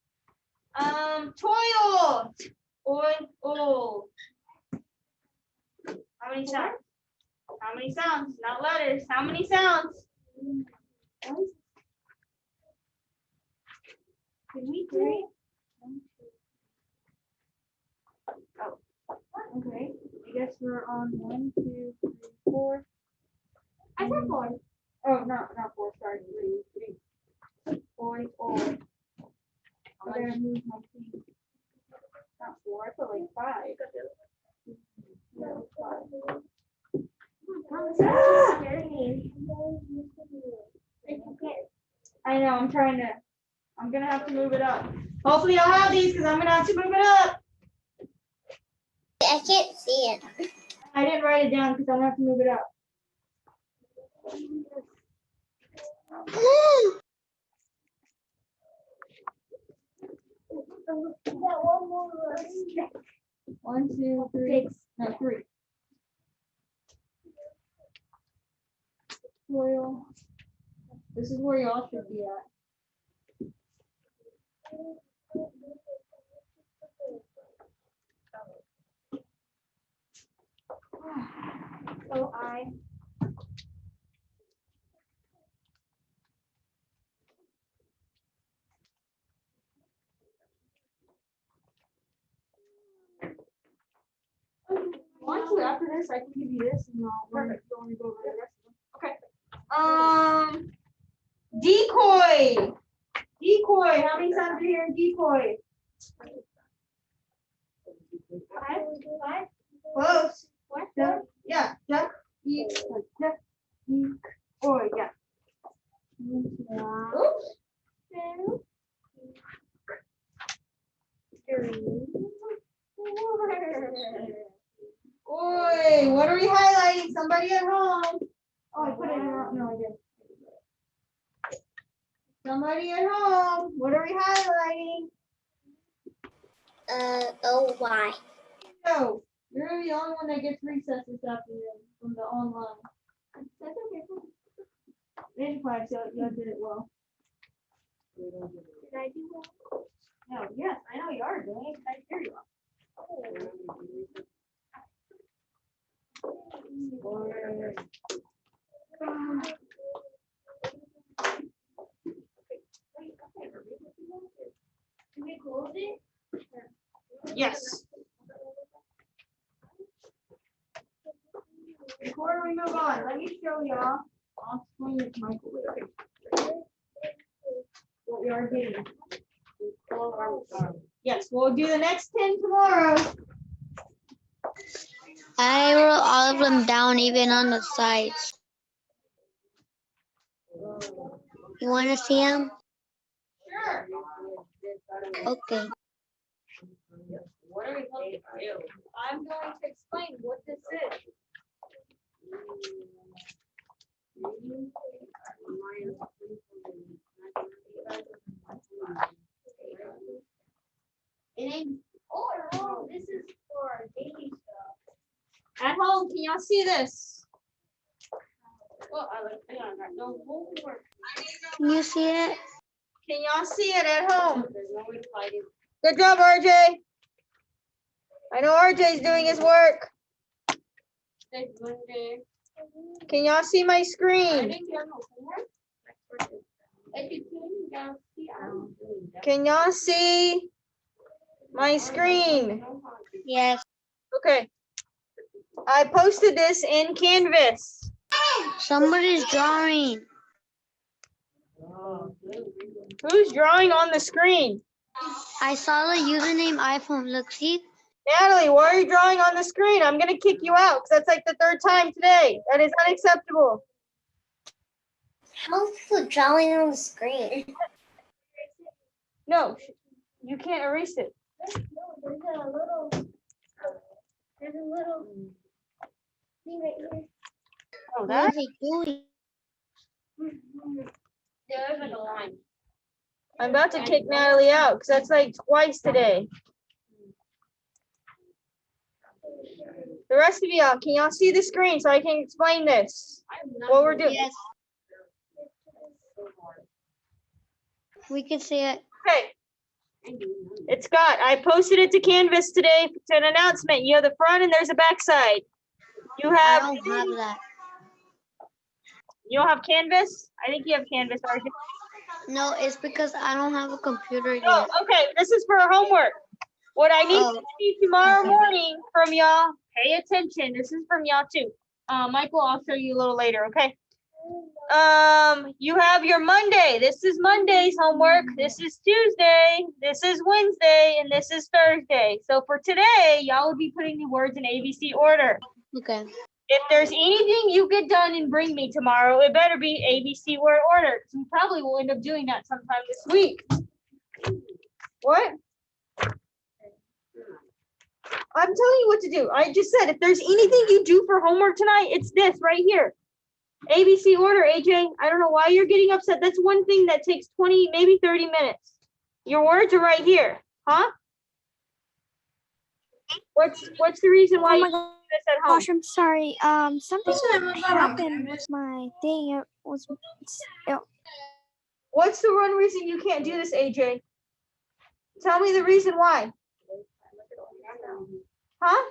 Toil. Oil. How many sounds? How many sounds? Not letters. How many sounds? Can we do it? Oh, okay. I guess we're on 1, 2, 3, 4. I said 4. Oh, not 4. Sorry, 3. Boy, oh. I'm gonna move my feet. Not 4. I feel like 5. No, 5. I know. I'm gonna have to move it up. Hopefully, I'll have these because I'm gonna have to move it up. I can't see it. I didn't write it down because I'm gonna have to move it up. One, two, three. No, 3. Royal. This is where y'all should be at. So I. Want to after this? I can give you this, and I'll go over the rest of Decoy. Decoy. How many sounds are here in decoy? Five? Close. What? Yeah. Duck. Eat. Duck. Eat. Boy. Yeah. Oops. Two. 3. 4. Oi, what are we highlighting? Somebody at home. Oh, I put it in the wrong. No, I didn't. Somebody at home. What are we highlighting? OY. No, you're gonna be the only one that gets recess this afternoon from the online. That's okay. Maybe 5, so you did it well. Did I do well? No, yes, I know you are doing it. I hear you are. Can we close it? Yes. Before we move on, let me show y'all. I'll explain it to Michael later. What we are doing. Yes, we'll do the next 10 tomorrow. I wrote all of them down, even on the sides. You want to see them? Sure. Okay. What are we going to do? I'm going to explain what this is. Oh, this is for daily stuff. At home, can y'all see this? Well, hang on, no homework. Can you see it? Can y'all see it at home? Good job, RJ. I know RJ's doing his work. Can y'all see my screen? Can y'all see my screen? Yes. Okay. I posted this in Canvas. Somebody's drawing. Who's drawing on the screen? I saw the username iPhone. Look, see? Natalie, why are you drawing on the screen? I'm going to kick you out because that's like the 3rd time today. That is unacceptable. How's the drawing on the screen? No, you can't erase it. There's a little thing right here. Oh, What that? is he doing? There's like a line. I'm about to kick Natalie out because that's like twice today. The rest of y'all, can y'all see the screen so I can explain this? What we're doing. Yes. We can see it. Okay. It's Scott. I posted it to Canvas today. It's an announcement. You have the front and there's a back side. You I have. don't have that. You don't have Canvas? I think you have Canvas, RJ. No, it's because I don't have a computer yet. Oh, okay. This is for homework. What I need Oh. to see tomorrow Okay. morning from y'all, pay attention. This is from y'all too. Michael, I'll show you a little later, okay? You have your Monday. This is Monday's homework. This is Tuesday. This is Wednesday, and this is Thursday. So for today, y'all will be putting the words in ABC order. Okay. If there's anything you get done and bring me tomorrow, it better be ABC word order. We probably will end up doing that sometime this week. What? I'm telling you what to do. I just said, if there's anything you do for homework tonight, it's this right here. ABC order, AJ. I don't know why you're getting upset. That's one thing that takes 20, maybe 30 minutes. Your words are right here. Huh? What's the reason why you do this at home? Gosh, I'm sorry. Something happened with my thing. What's the one reason you can't do this, AJ? Tell me the reason why. Huh?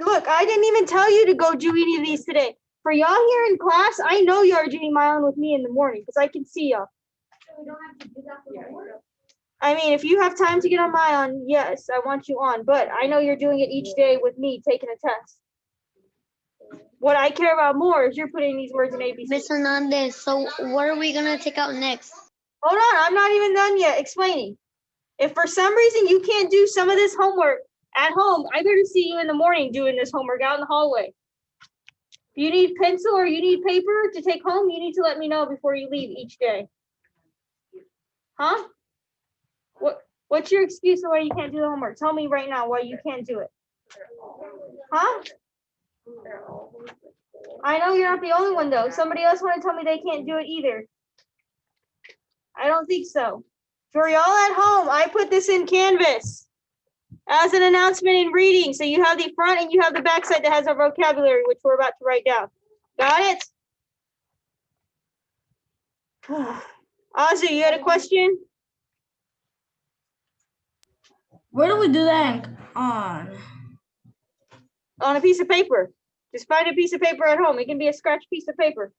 Look, I didn't even tell you to go do any of these today. For y'all here in class, I know you are doing my own with me in the morning because I can see y'all. I mean, if you have time to get on my own, yes, I want you on. But I know you're doing it each day with me taking a test. What I care about more is you're putting these words in ABC. Miss Hernandez, so what are we gonna take out next? Hold on, I'm not even done yet explaining. If for some reason you can't do some of this homework at home, I better see you in the morning doing this homework out in the hallway. If you need pencil or you need paper to take home, you need to let me know before you leave each day. Huh? What's your excuse of why you can't do the homework? Tell me right now why you can't do it. Huh? I know you're not the only one though. Somebody else want to tell me they can't do it either. I don't think so. For y'all at home, I put this in Canvas as an announcement in reading. So you have the front and you have the back side that has our vocabulary, which we're about to write down. Got it? Azu, you had a question? Where do we do that on? On a piece of paper. Just find a piece of paper at home. It can be a scratch piece of paper.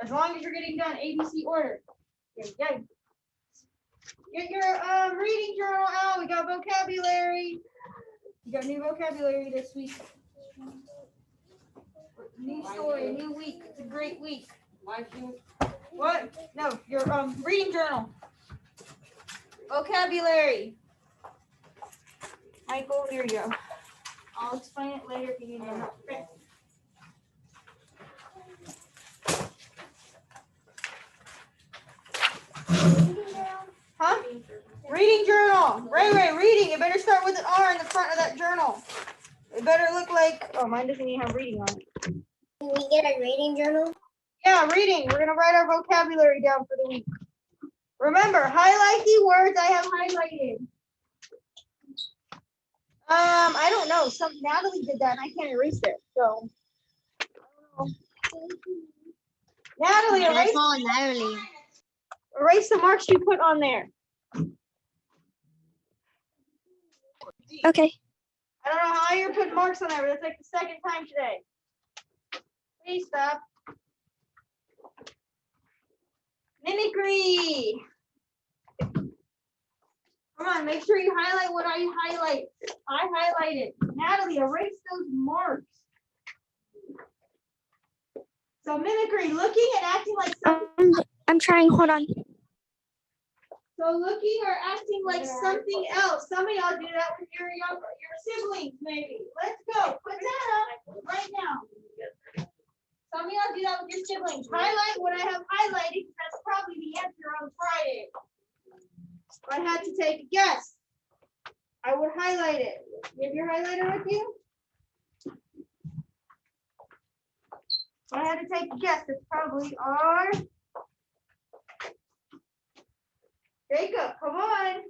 As long as you're getting done ABC order. Yeah. Get your reading journal out. We got vocabulary. You got new vocabulary this week. New story, new week. It's a great week. What? No, your reading journal. Vocabulary. Michael, here you go. I'll explain it later if you need more help. Okay. Huh? Reading journal. Ray, reading. It better start with an R in the front of that journal. It better look like, oh, mine doesn't even have reading on it. Can we get a reading journal? Yeah, reading. We're going to write our vocabulary down for the week. Remember, highlight the words I have highlighted. I don't know. Natalie did that and I can't erase it. So, Natalie, That's all Natalie. erase the marks you put on there. Okay. I don't know how you're putting marks on there, but it's like the second time today. Please stop. Mimicry. Come on, make sure you highlight what I highlight. I highlighted. Natalie, erase those marks. So mimicry, looking and acting like something. I'm trying. Hold on. So looking or acting like something else. Some of y'all do that with your siblings, maybe. Let's go. Put that up right now. Some of y'all do that with your siblings. Highlight what I have highlighted, because that's probably the answer on Friday. If I had to take a guess, I would highlight it. You have your highlighter with you? If I had to take a guess, it's probably our Jacob, come on.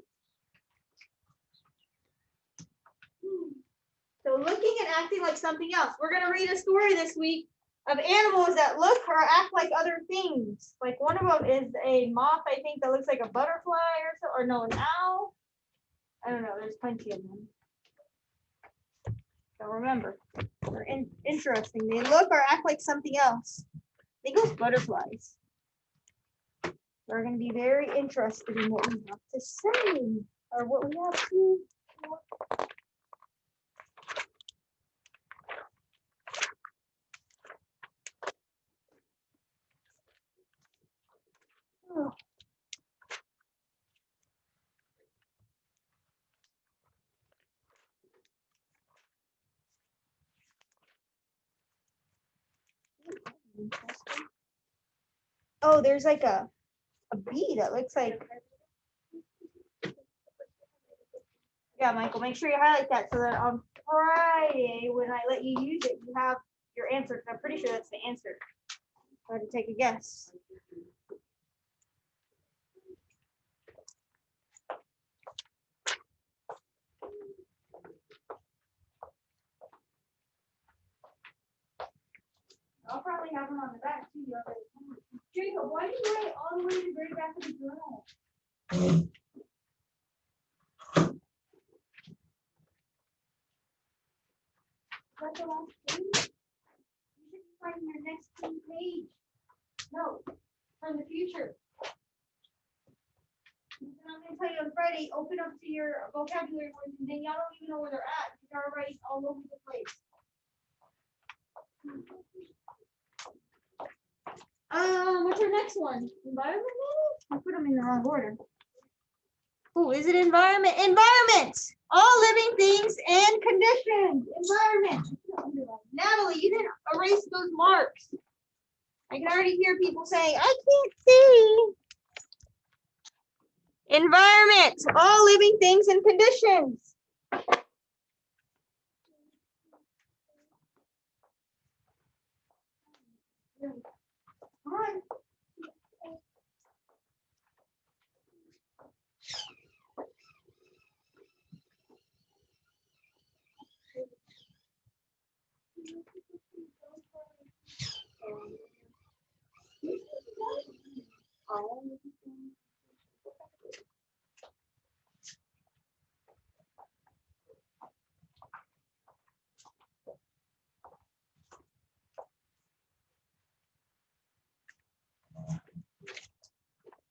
So looking and acting like something else. We're going to read a story this week of animals that look or act like other things. Like one of them is a moth, I think, that looks like a butterfly or no, an owl. I don't know. There's plenty of them. So remember, they're interesting. They look or act like something else. I think it was butterflies. We're going to be very interested in what we have to say or what we have to. Oh. Oh, there's like a bee that looks like. Yeah, Michael, make sure you highlight that so that on Friday, when I let you use it, you have your answer. I'm pretty sure that's the answer. I had to take a guess. I'll probably have them on the back too. Jacob, why did you write all the way to the very back of the journal? That's the last page. You should find your next page. No, from the future. And I'm going to tell you on Friday, open up to your vocabulary words, and then y'all don't even know where they're at. They're already all over the place. What's our next one? Environment, maybe? I put them in the wrong order. Oh, is it environment? Environment! All living things and conditions. Environment. Natalie, you didn't erase those marks. I can already hear people saying, I can't see. Environment. All living things and conditions. Come on.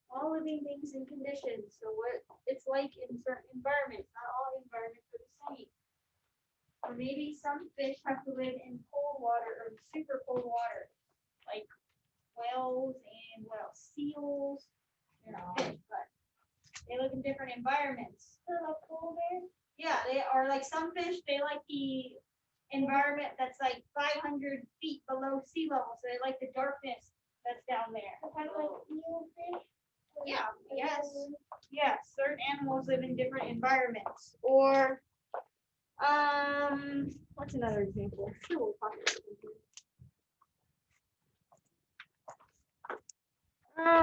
All living things and conditions. So what it's like in certain environments. Not all environments are the same. Or maybe some fish have to live in cold water or super cold water, like whales and what else? Seals. They're not fish, but they live in different environments. Yeah, they are like some fish. They like the environment that's like 500 feet below sea level. So they like the darkness that's down there. Yeah, yes. Yes, certain animals live in different environments. Or what's another example? Sure, we'll talk about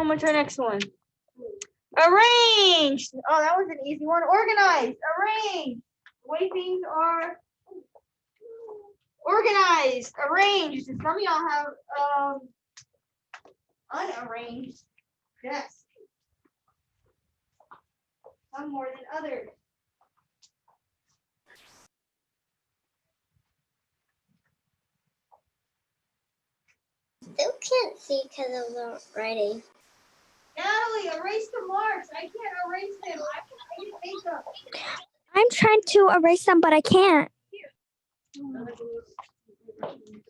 it. What's our next one? Arranged. Oh, that was an easy one. Organized. Arranged. The way things are organized, arranged. And some of y'all have unarranged desks. Some more than others. Still can't see because of the writing. Natalie, erase the marks. I can't erase them. I didn't make them. I'm trying to erase them, but I can't.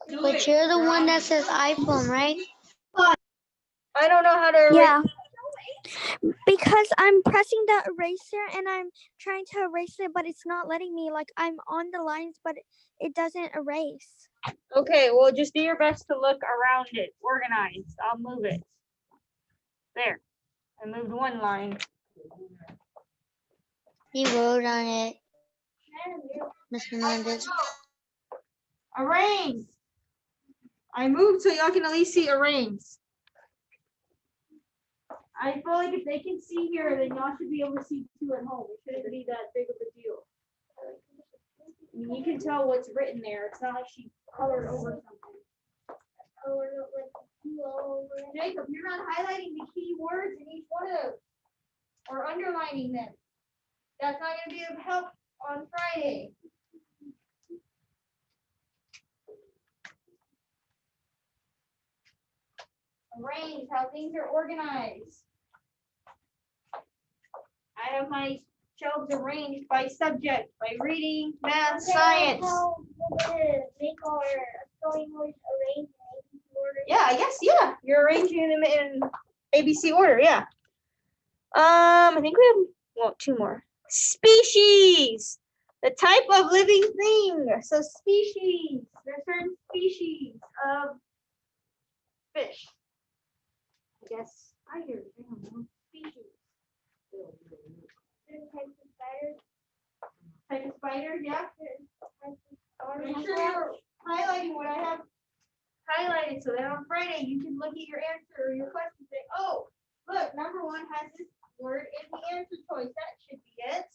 But you're the one that says iPhone, right? I don't know how to erase. Yeah. Because I'm pressing the eraser and I'm trying to erase it, but it's not letting me. Like I'm on the lines, but it doesn't erase. Okay, well, just do your best to look around it. Organized. I'll move it. There. I moved one line. He wrote on it. Miss Hernandez. Arranged. I moved so y'all can at least see arranged. I feel like if they can see here, then y'all should be able to see too at home. It shouldn't be that big of a deal. I mean, you can tell what's written there. It's not like she colored over something. Jacob, you're not highlighting the key words in each one of those or underlining them. That's not going to be of help on Friday. Arrange how things are organized. I have my shelves arranged by subject, by reading, math, science. Make our spelling words arranged in ABC order. Yeah, I guess, yeah. You're arranging them in ABC order, yeah. I think we have, well, two more. Species. The type of living thing. So species. There's certain species of fish. I guess spiders. I don't know. Species. Certain types of spiders. Type of spiders, yeah. Make Make sure you're highlighting what I have highlighted so that on Friday you can look at your answer or your question and say, oh, look, number one has this word in the answer choice. That should be it.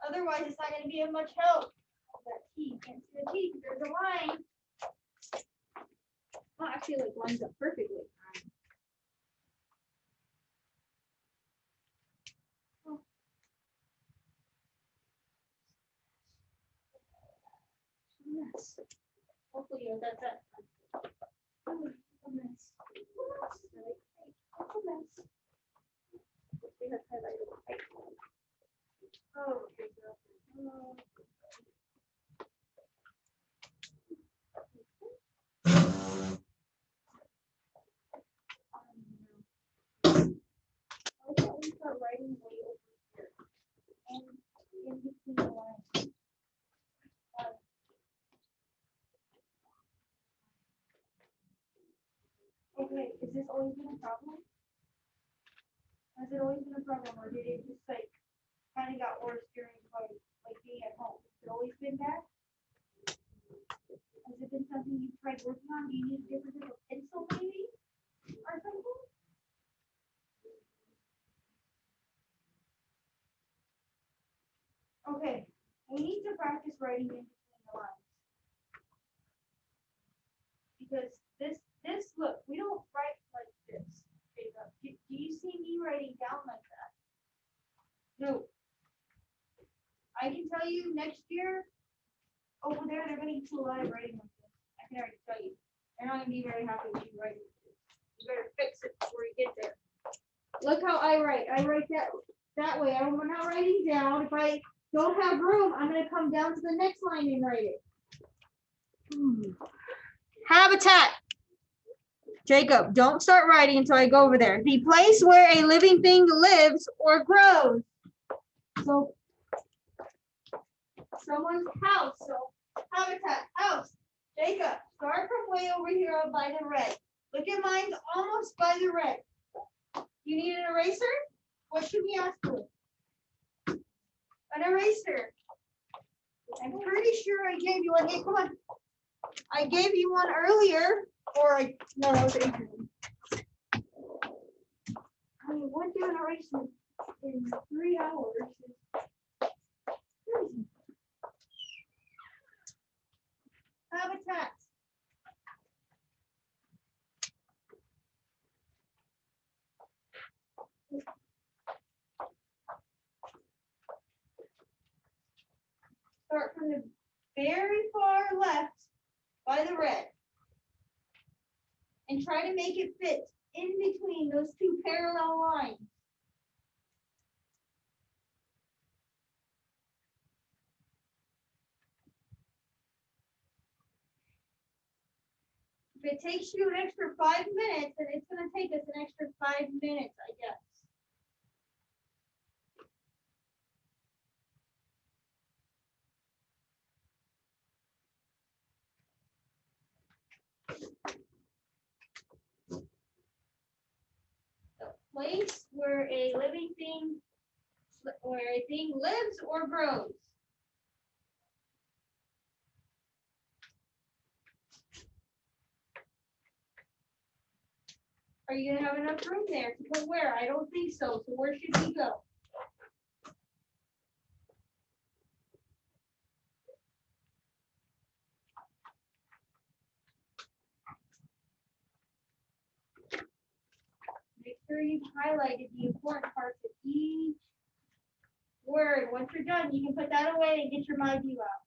Otherwise, it's not going to be of much help. That T, can't see the T, there's a line. Well, actually, like lines up perfectly. Yes. Hopefully you got that. Oh, a mess. A mess. We have highlighted. Oh, okay. way over here. And in between the lines. Okay, has this always been a problem? Has it always been a problem, or did it just like kind of got worse during like being at home? Has it always been bad? Has it been something you've tried working on? Do you need a different type of pencil maybe, or something? Okay, we need to practice writing in between the lines. Because this look, we don't write like this. Jacob. Do you see me writing down like that? No. I can tell you next year, over there, they're gonna get you a lot of writing like this. I can already tell you. They're not gonna be very happy with you writing like this. You better fix it before you get there. Look how I write. I write that way. I'm not writing down. If I don't have room, I'm gonna come down to the next line and write it. Habitat. Jacob, don't start writing until I go over there. The place where a living thing lives or grows. So, someone's house. So, habitat, house. Jacob, start from way over here by the red. Look at mine's almost by the red. You need an eraser? What should we ask for? An eraser. I'm pretty sure I gave you one. Hey, come on. I gave you one earlier, no, that was Adrian. I mean, one doing an eraser in 3 hours is crazy. Habitat. Start from the very far left by the red and try to make it fit in between those two parallel lines. If it takes you an extra 5 minutes, then it's going to take us an extra 5 minutes, I guess. The place where a living thing, where a thing lives or grows. Are you gonna have enough room there to put where? I don't think so. So where should we go? Make sure you've highlighted the important parts of each word. Once you're done, you can put that away and get your My View out.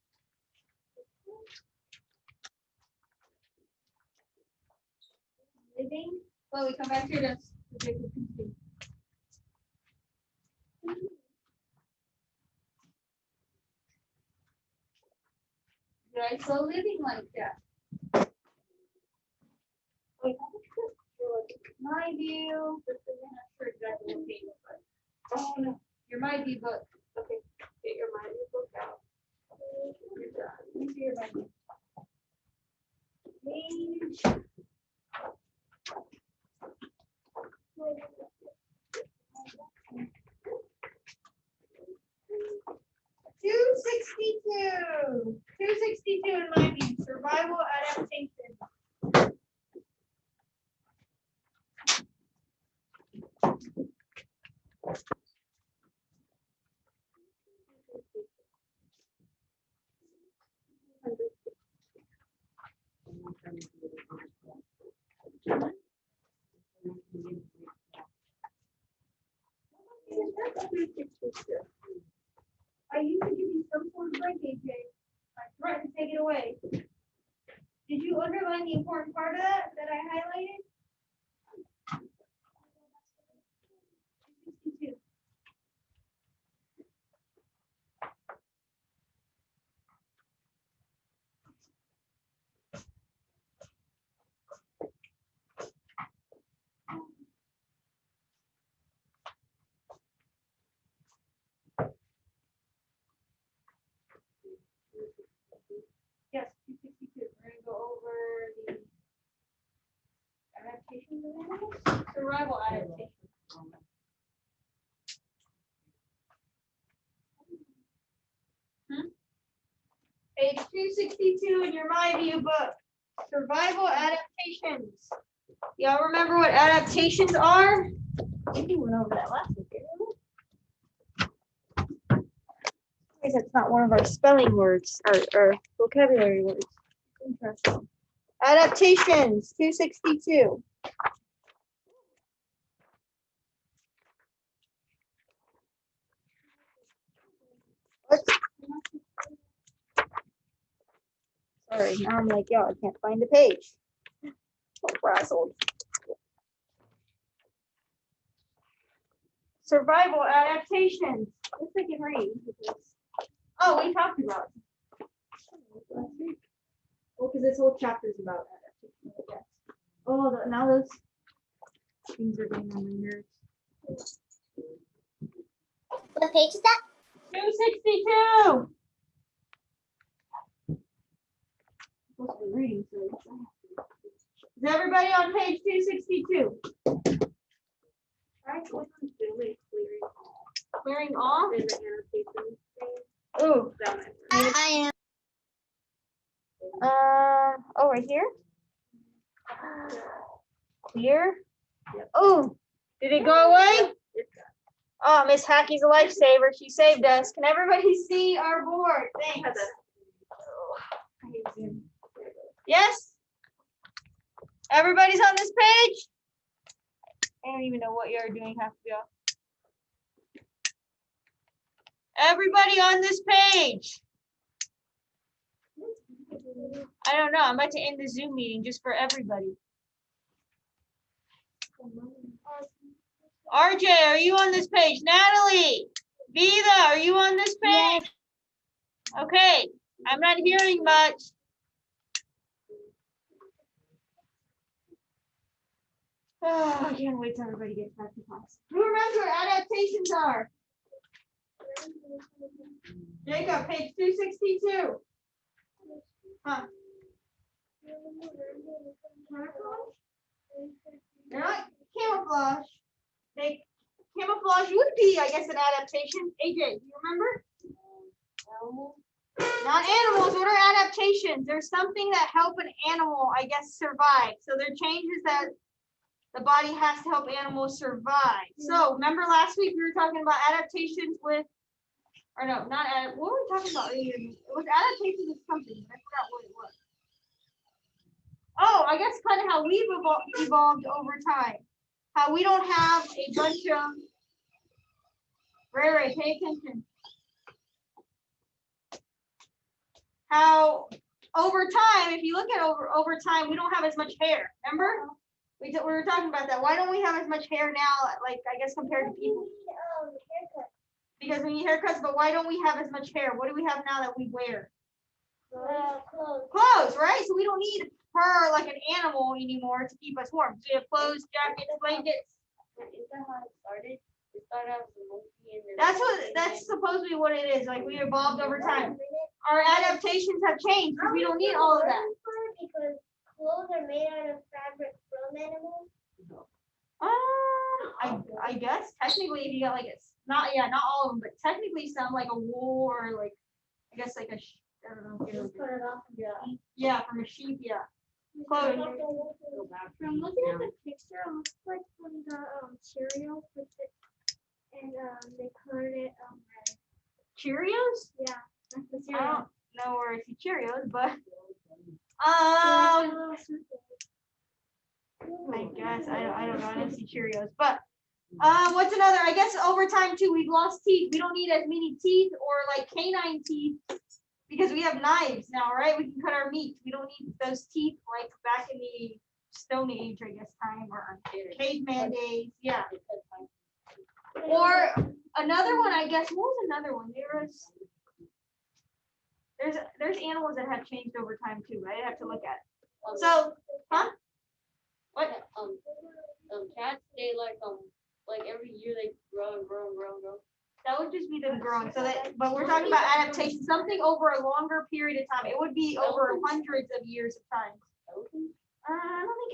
Living. Well, we come back here to Jacob can see. Did I spell living like that? Wait, My View. I'm not sure exactly what page, but oh no, your My View book. Okay, get your My View book out. Let me see your My View. Page. Two 262 in My View. Survival adaptation. I used to give you some sort of break, AJ. I threatened to take it away. Did you underline the important part of that I highlighted? 262. Yes, 262. We're gonna go over the adaptations of animals. Survival adaptations. Page 262 in your My View book. Survival adaptations. Y'all remember what adaptations are? We went over that last week. I guess that's not one of our spelling words or vocabulary words. Interesting. Adaptations, 262. Sorry, now I'm like, yo, I can't find the page. Oh, frazzled. Survival adaptations. Let's I can read. Oh, we talked about it last week. Well, because this whole chapter is about adaptation, I guess. Oh, now those things are getting on my nerves. What page is that? 262. I'm supposed to be reading, so is everybody on page 262? Clearing all? Ooh. I am. Oh, right here? Clear? Oh, did it go away? Oh, Miss Hackey's a lifesaver. She saved us. Can everybody see our board? Thanks. Yes? Everybody's on this page? I don't even know what you're doing half of y'all. Everybody on this page. I don't know. I'm about to end the Zoom meeting just for everybody. RJ, are you on this page? Natalie, Vida, are you on this page? Okay, I'm not hearing much. Oh, I can't wait till everybody gets back to class. Who remembers what adaptations are? Jacob, page 262. Huh? They're not camouflage. Camouflage would be, I guess, an adaptation. AJ, do you remember? Not animals. What are adaptations? There's something that help an animal, I guess, survive. So they're changes that the body has to help animals survive. So remember last week we were talking about adaptations with, or no, not what were we talking about earlier? It was adaptations with something. I forgot what it was. Oh, I guess kind of how we've evolved over time. How we don't have a bunch of, Ray, pay attention. How over time, if you look at over time, we don't have as much hair. Remember? We were talking about that. Why don't we have as much hair now, like I guess compared to people? Because we need haircuts, but why don't we have as much hair? What do we have now that we wear? Clothes, right? So we don't need fur like an animal anymore to keep us warm. So we have clothes, jackets, blankets. Is that how it started? It started out as a monkey and then That's supposedly what it is. Like we evolved over time. Our adaptations have changed because we don't need all of that. because clothes are made out of fabric from animals. I guess technically if you got like it's not all of them, but technically some like a wool or like I guess like a I don't know. Just put it off. Yeah, from a sheep. Yeah. Clothes. From looking at the picture, it looks like when the Cheerios put it and they colored it red. Cheerios? Yeah, that's the I cereal. don't know where I see Cheerios, but I guess I don't know. I don't see Cheerios, but what's another? I guess over time too, we've lost teeth. We don't need as many teeth or like canine teeth because we have knives now, right? We can cut our meat. We don't need those teeth like back in the Stone Age, I guess, time or caveman days. Yeah. Or another one, I guess. What was another one? There's animals that have changed over time too. I have to look at it. So, huh? What? Cats, they like every year they grow and grow and grow and grow. That would just be them growing. So that, but we're talking about adaptation, something over a longer period of time. It would be over hundreds of years of time. I don't think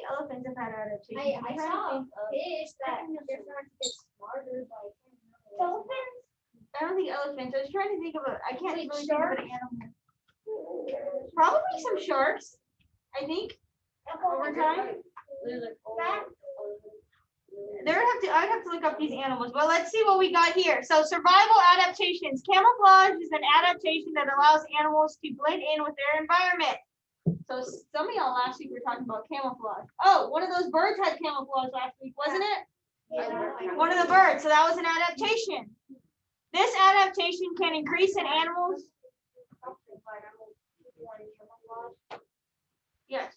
elephants have had adaptation. I saw a fish that they're trying to get smarter by dolphins. I don't think elephants. I was trying to think of a. I can't Wait, really think of an animal. Probably some sharks. I think over time. I'd have to look up these animals, but let's see what we got here. So survival adaptations. Camouflage is an adaptation that allows animals to blend in with their environment. So some of y'all last week were talking about camouflage. Oh, one of those birds had camouflage last week, wasn't it? Yeah. One of the birds. So that was an adaptation. This adaptation can increase in animals. Yes.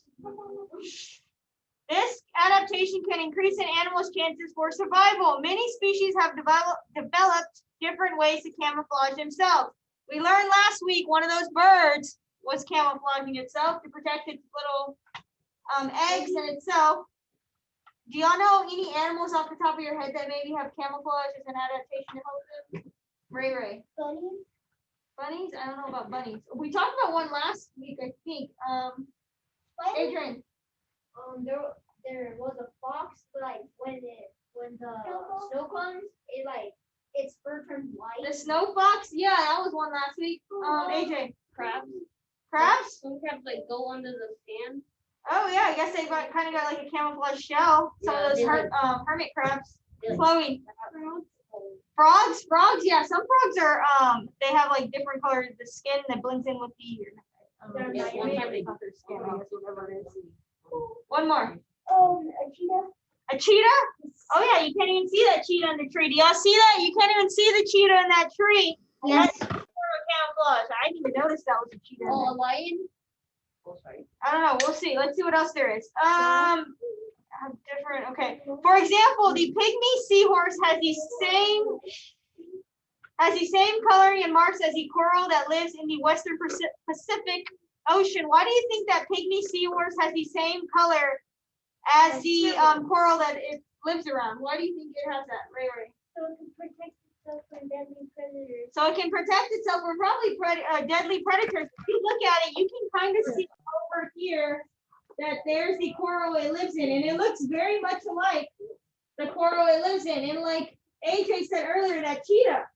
This adaptation can increase in animals' chances for survival. Many species have developed different ways to camouflage themselves. We learned last week one of those birds was camouflaging itself to protect its little eggs and itself. Do y'all know any animals off the top of your head that maybe have camouflage as an adaptation to help them? Ray. Bunnies? Bunnies? I don't know about bunnies. We talked about one last week, I think. Adrian. There was a fox, but like when the snow comes, its fur turns white. The snow fox? Yeah, that was one last week. AJ. Crabs. Crabs? Some crabs like go under the sand. Oh yeah, I guess they kind of got like a camouflage shell. Some Yeah, of those they like- hermit crabs. they like- Chloe. Frogs, yeah. Some frogs are they have like different colors, the skin that blends in with the Yeah, one time they- skin, I guess, whatever it is. One more. A cheetah. A cheetah? Oh yeah, you can't even see that cheetah in the tree. Do y'all see that? You can't even see the cheetah in that tree. Yes. That's camouflage. I didn't even notice that was a cheetah. in Oh, there. a lion. Oh, sorry. I don't know. We'll see. Let's see what else there is. Different. Okay. For example, the pygmy seahorse has the same coloring and marks as the coral that lives in the Western Pacific Ocean. Why do you think that pygmy seahorse has the same color as the coral that it lives around? Why do you think it has that, Ray? So it can protect itself from deadly predators. So it can protect itself from probably deadly predators. If you look at it, you can kind of see over here that there's the coral it lives in, and it looks very much like the coral it lives in. And like AJ said earlier, that cheetah,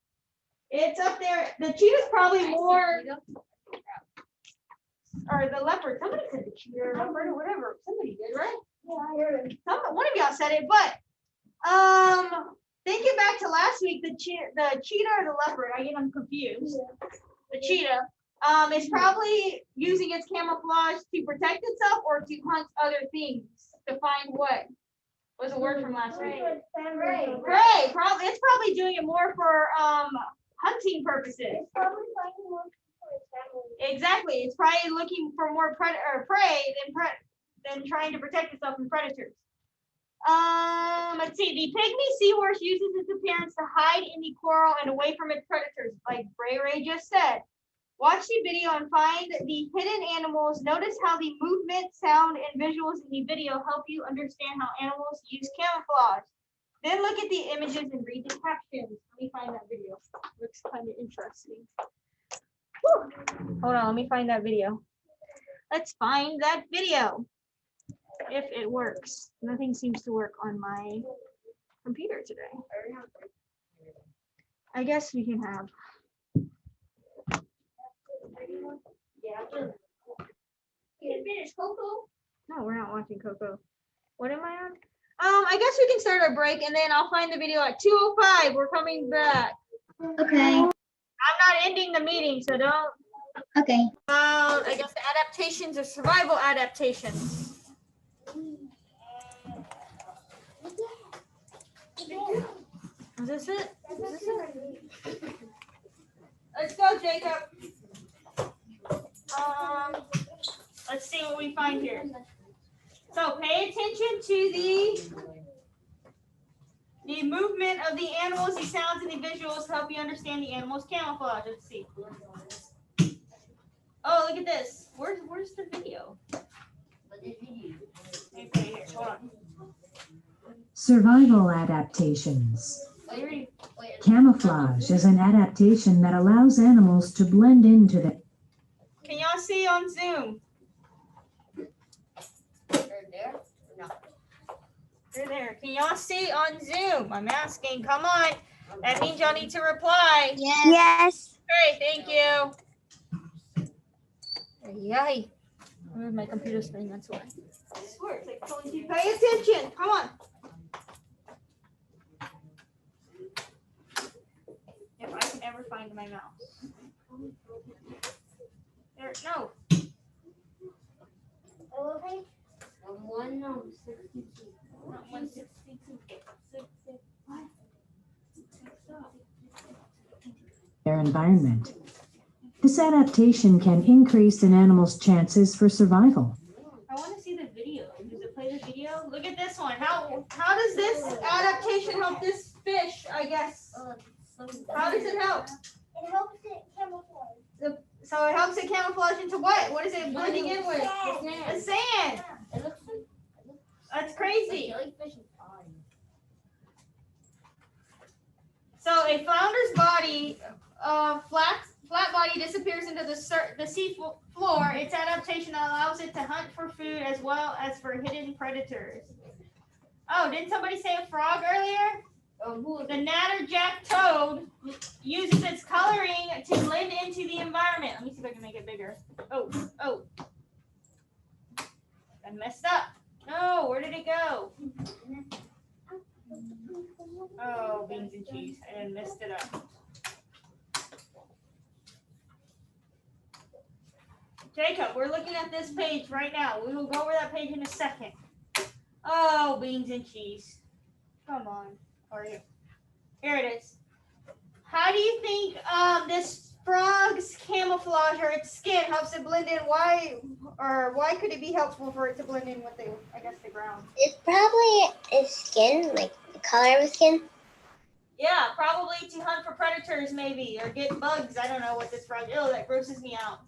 it's up there. The cheetah's probably more, or the leopard. Somebody said the cheetah or leopard or whatever. Somebody did, right? Yeah, I heard it. One of y'all said it, but thinking back to last week, the cheetah or the leopard, I get them confused. The cheetah is probably using its camouflage to protect itself or to hunt other things to find what was a word from last week. Prey. Probably it's probably doing it more for hunting purposes. It's probably finding more for its family. Exactly. It's probably looking for more prey than trying to protect itself from predators. Let's see. The pygmy seahorse uses its appearance to hide in the coral and away from its predators, like Ray just said. Watch the video and find the hidden animals. Notice how the movement, sound, and visuals in the video help you understand how animals use camouflage. Then look at the images and read the captions. Let me find that video. Looks kind of interesting. Whew. Hold on, let me find that video. Let's find that video. If it works. Nothing seems to work on my computer today. I guess we can have. You finished Coco? No, we're not watching Coco. What am I on? I guess we can start our break and then I'll find the video at 2:05. We're coming back. Okay. I'm not ending the meeting, so don't. Okay. I guess the adaptations or survival adaptations. Is this it? Let's go, Jacob. Let's see what we find here. So pay attention to the movement of the animals, the sounds, and the visuals to help you understand the animal's camouflage. Let's see. Oh, look at this. Where's the video? Okay, here, hold on. Survival adaptations. Wait, Camouflage is an adaptation that allows animals to blend into the. Can y'all see on Zoom? They're there? No. They're there. Can y'all see on Zoom? I'm asking. Come on. That means y'all need to reply. Yes. Okay, thank you. Yay. My computer screen, that's why. I swear, it's like telling you, pay attention. Come on. If I can ever find my mouse. There, no. One, 62. Not 162. Their environment. This adaptation can increase an animal's chances for survival. I want to see the video. Does it play the video? Look at this one. How does this adaptation help this fish, I guess? How does it help? It helps it camouflage. So it helps it camouflage into what? What is it blending in with? The sand. It looks That's crazy. jellyfish. So a flounder's body, flat body disappears into the sea floor. Its adaptation allows it to hunt for food as well as for hidden predators. Oh, didn't somebody say a frog earlier? The natterjack toad uses its coloring to blend into the environment. Let me see if I can make it bigger. Oh. I messed up. No, where did it go? Oh, beans and cheese. I messed it up. Jacob, we're looking at this page right now. We will go over that page in a second. Oh, beans and cheese. Come on. Are you? Here it is. How do you think this frog's camouflage or its skin helps it blend in? Why could it be helpful for it to blend in with the ground? It's probably its skin, like the color of his skin. Yeah, probably to hunt for predators maybe, or get bugs. I don't know what this frog, that grosses me out.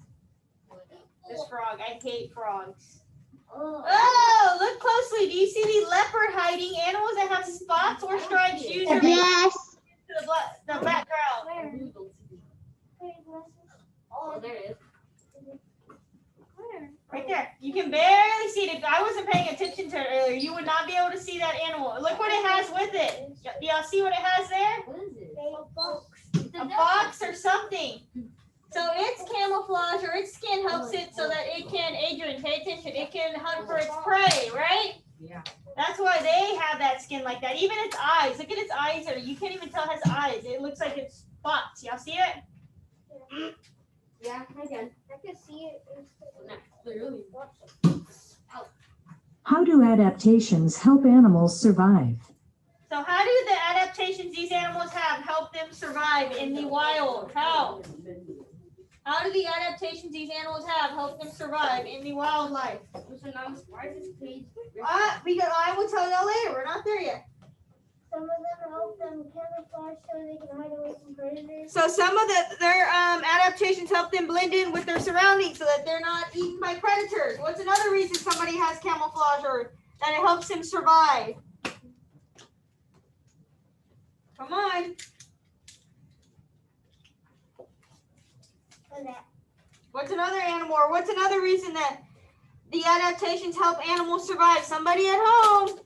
This frog, I hate frogs. Oh, look closely. Do you see the leopard hiding? Animals that have spots or stripes usually Yes. to the background. Oh, there it is. Right there. You can barely see it. If I wasn't paying attention to it earlier, you would not be able to see that animal. Look what it has with it. Do y'all see what it has there? What is it? A box or something. So its camouflage or its skin helps it so that it can, Adrian, pay attention, it can hunt for its prey, right? Yeah. That's why they have that skin like that. Even its eyes. Look at its eyes. You can't even tell it has eyes. It looks like it's spots. Y'all see it? Yeah, I can. I can see it. Not clearly. How do adaptations help animals survive? So how do the adaptations these animals have help them survive in the wild? How? How do the adaptations these animals have help them survive in the wildlife? So now, why is this page? Because I will tell y'all later. We're not there yet. Some of them help them camouflage so they can hide away from predators. So some of their adaptations help them blend in with their surroundings so that they're not eaten by predators. What's another reason somebody has camouflage or that it helps them survive? Come on. What's another animal or what's another reason that the adaptations help animals survive? Somebody at home.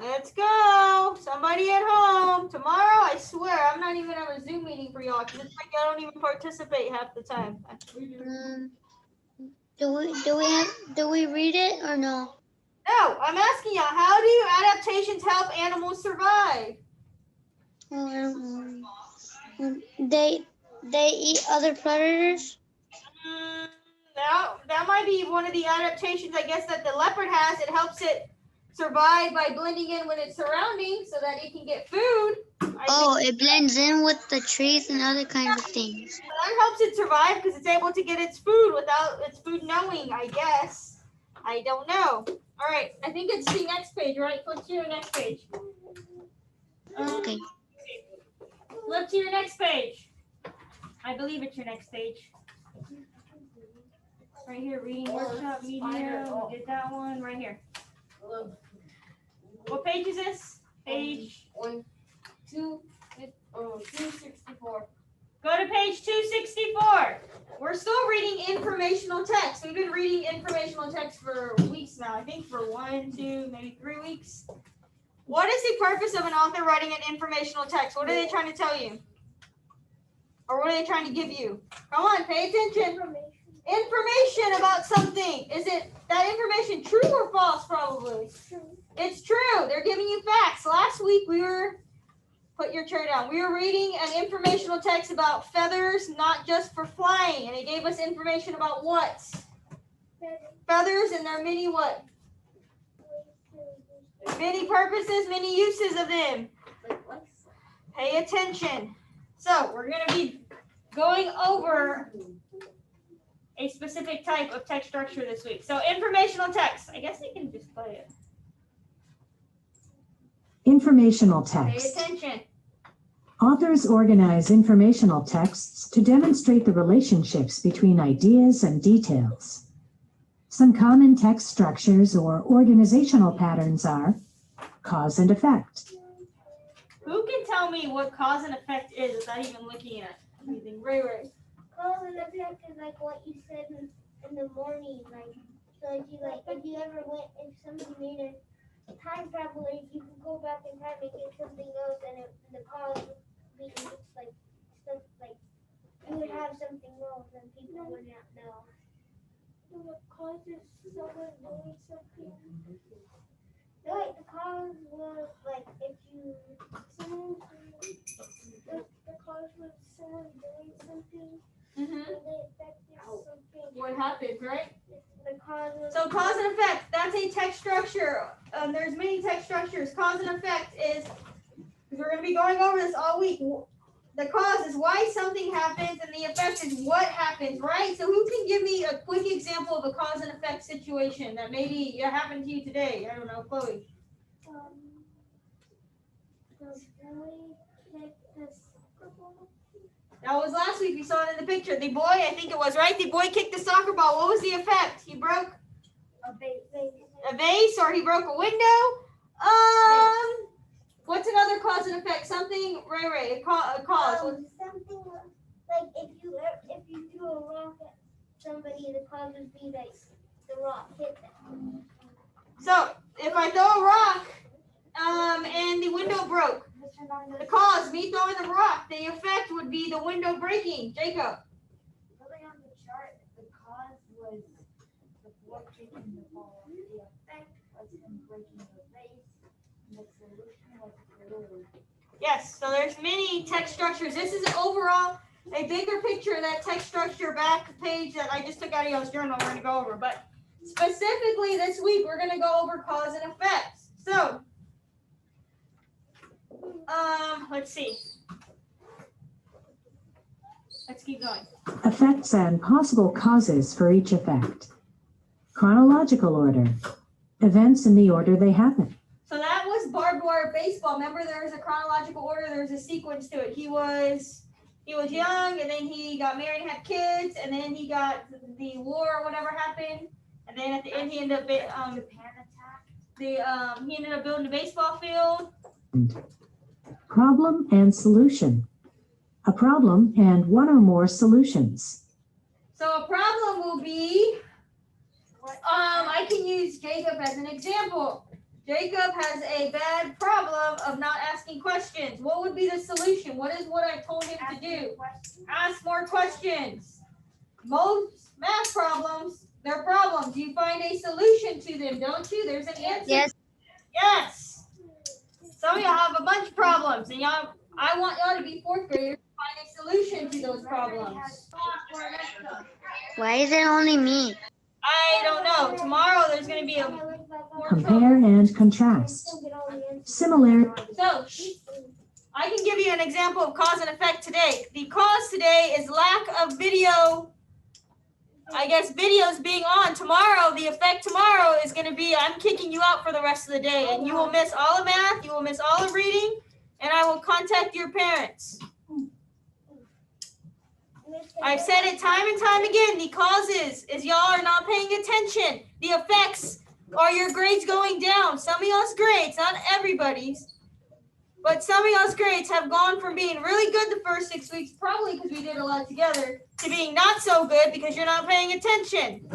Let's go. Somebody at home. Tomorrow, I swear, I'm not even having a Zoom meeting for y'all because it's like I don't even participate half the time. Do we read it or no? No, I'm asking y'all, how do adaptations help animals survive? They eat other predators. That might be one of the adaptations, I guess, that the leopard has. It helps it survive by blending in with its surroundings so that it can get food. It blends in with the trees and other kinds of things. That helps it survive because it's able to get its food without its food knowing, I guess. I don't know. All right, I think it's the next page, right? Flip to your next page. Okay. Flip to your next page. I believe it's your next page. Right here, reading workshop, media. We did that one right here. What page is this? Page. 264. Go to page 264. We're still reading informational text. We've been reading informational text for weeks now. I think for 1, 2, maybe 3 weeks. What is the purpose of an author writing an informational text? What are they trying to tell you? Or what are they trying to give you? Come on, pay attention. Information about something. Is it that information true or false? Probably. It's true. They're giving you facts. Last week we were, put your chair down. We were reading an informational text about feathers, not just for flying. And it gave us information about what? Feathers and their many what? Many purposes, many uses of them. Pay attention. So we're going to be going over a specific type of text structure this week. So informational text. I guess they can just play it. Informational Pay text. attention. Authors organize informational texts to demonstrate the relationships between ideas and details. Some common text structures or organizational patterns are cause and effect, Who can tell me what cause and effect is without even looking at anything? Ray. Cause and effect is like what you said in the morning, like so if you ever went, if somebody made a time travel, if you could go back in time and get something else, and the cause would be like stuff like you would have something else and people would not know. The cause is someone doing something. Like the cause was like if you the cause was someone doing something. Mm-hmm. What happened, right? The cause was So cause and effect, that's a text structure. There's many text structures. Cause and effect is, because we're going to be going over this all week. The cause is why something happens, and the effect is what happens, right? So who can give me a quick example of a cause and effect situation that maybe happened to you today? I don't know, Chloe. the boy kicked the soccer ball. That was last week. We saw it in the picture. The boy, I think it was, right? The boy kicked the soccer ball. What was the effect? He broke a vase, or he broke a window. What's another cause and effect? Something, Ray, a cause. Something like if you threw a rock at somebody, the cause would be like the rock hit them. So if I throw a rock, and the window broke, the cause, me throwing the rock, the effect would be the window breaking. Jacob. Really on the chart, the cause was the boy kicking the ball. The effect was him breaking the vase. And the solution was glue. Yes, so there's many text structures. This is overall a bigger picture of that text structure back page that I just took out of y'all's journal we're going to go over. But specifically this week, we're going to go over cause and effect. So, let's see. Let's keep going. effects and possible causes for each effect. Chronological order, events in the order they happen. So that was barbed wire baseball. Remember, there was a chronological order. There was a sequence to it. He was young, and then he got married and had kids, and then he got the war or whatever happened, and then at the end he ended up Japan attack. he ended up building a baseball field. Problem and solution. A problem and one or more solutions. So a problem will be, I can use Jacob as an example. Jacob has a bad problem of not asking questions. What would be the solution? What is what I told him to do? Ask more questions. Most math problems, they're problems. You find a solution to them, don't you? There's an answer. Yes. Yes. Some of y'all have a bunch of problems, and I want y'all to be fourth graders to find a solution to those problems. Why is it only me? I don't know. Tomorrow there's going to be a more Compare and contrast. Similar. So, I can give you an example of cause and effect today. The cause today is lack of video. I guess videos being on. Tomorrow, the effect tomorrow is going to be I'm kicking you out for the rest of the day. And you will miss all of math. You will miss all of reading. And I will contact your parents. I've said it time and time again. The causes is y'all are not paying attention. The effects are your grades going down. Some of y'all's grades, not everybody's, But some of y'all's grades have gone from being really good the first 6 weeks, probably because we did a lot together, to being not so good because you're not paying attention.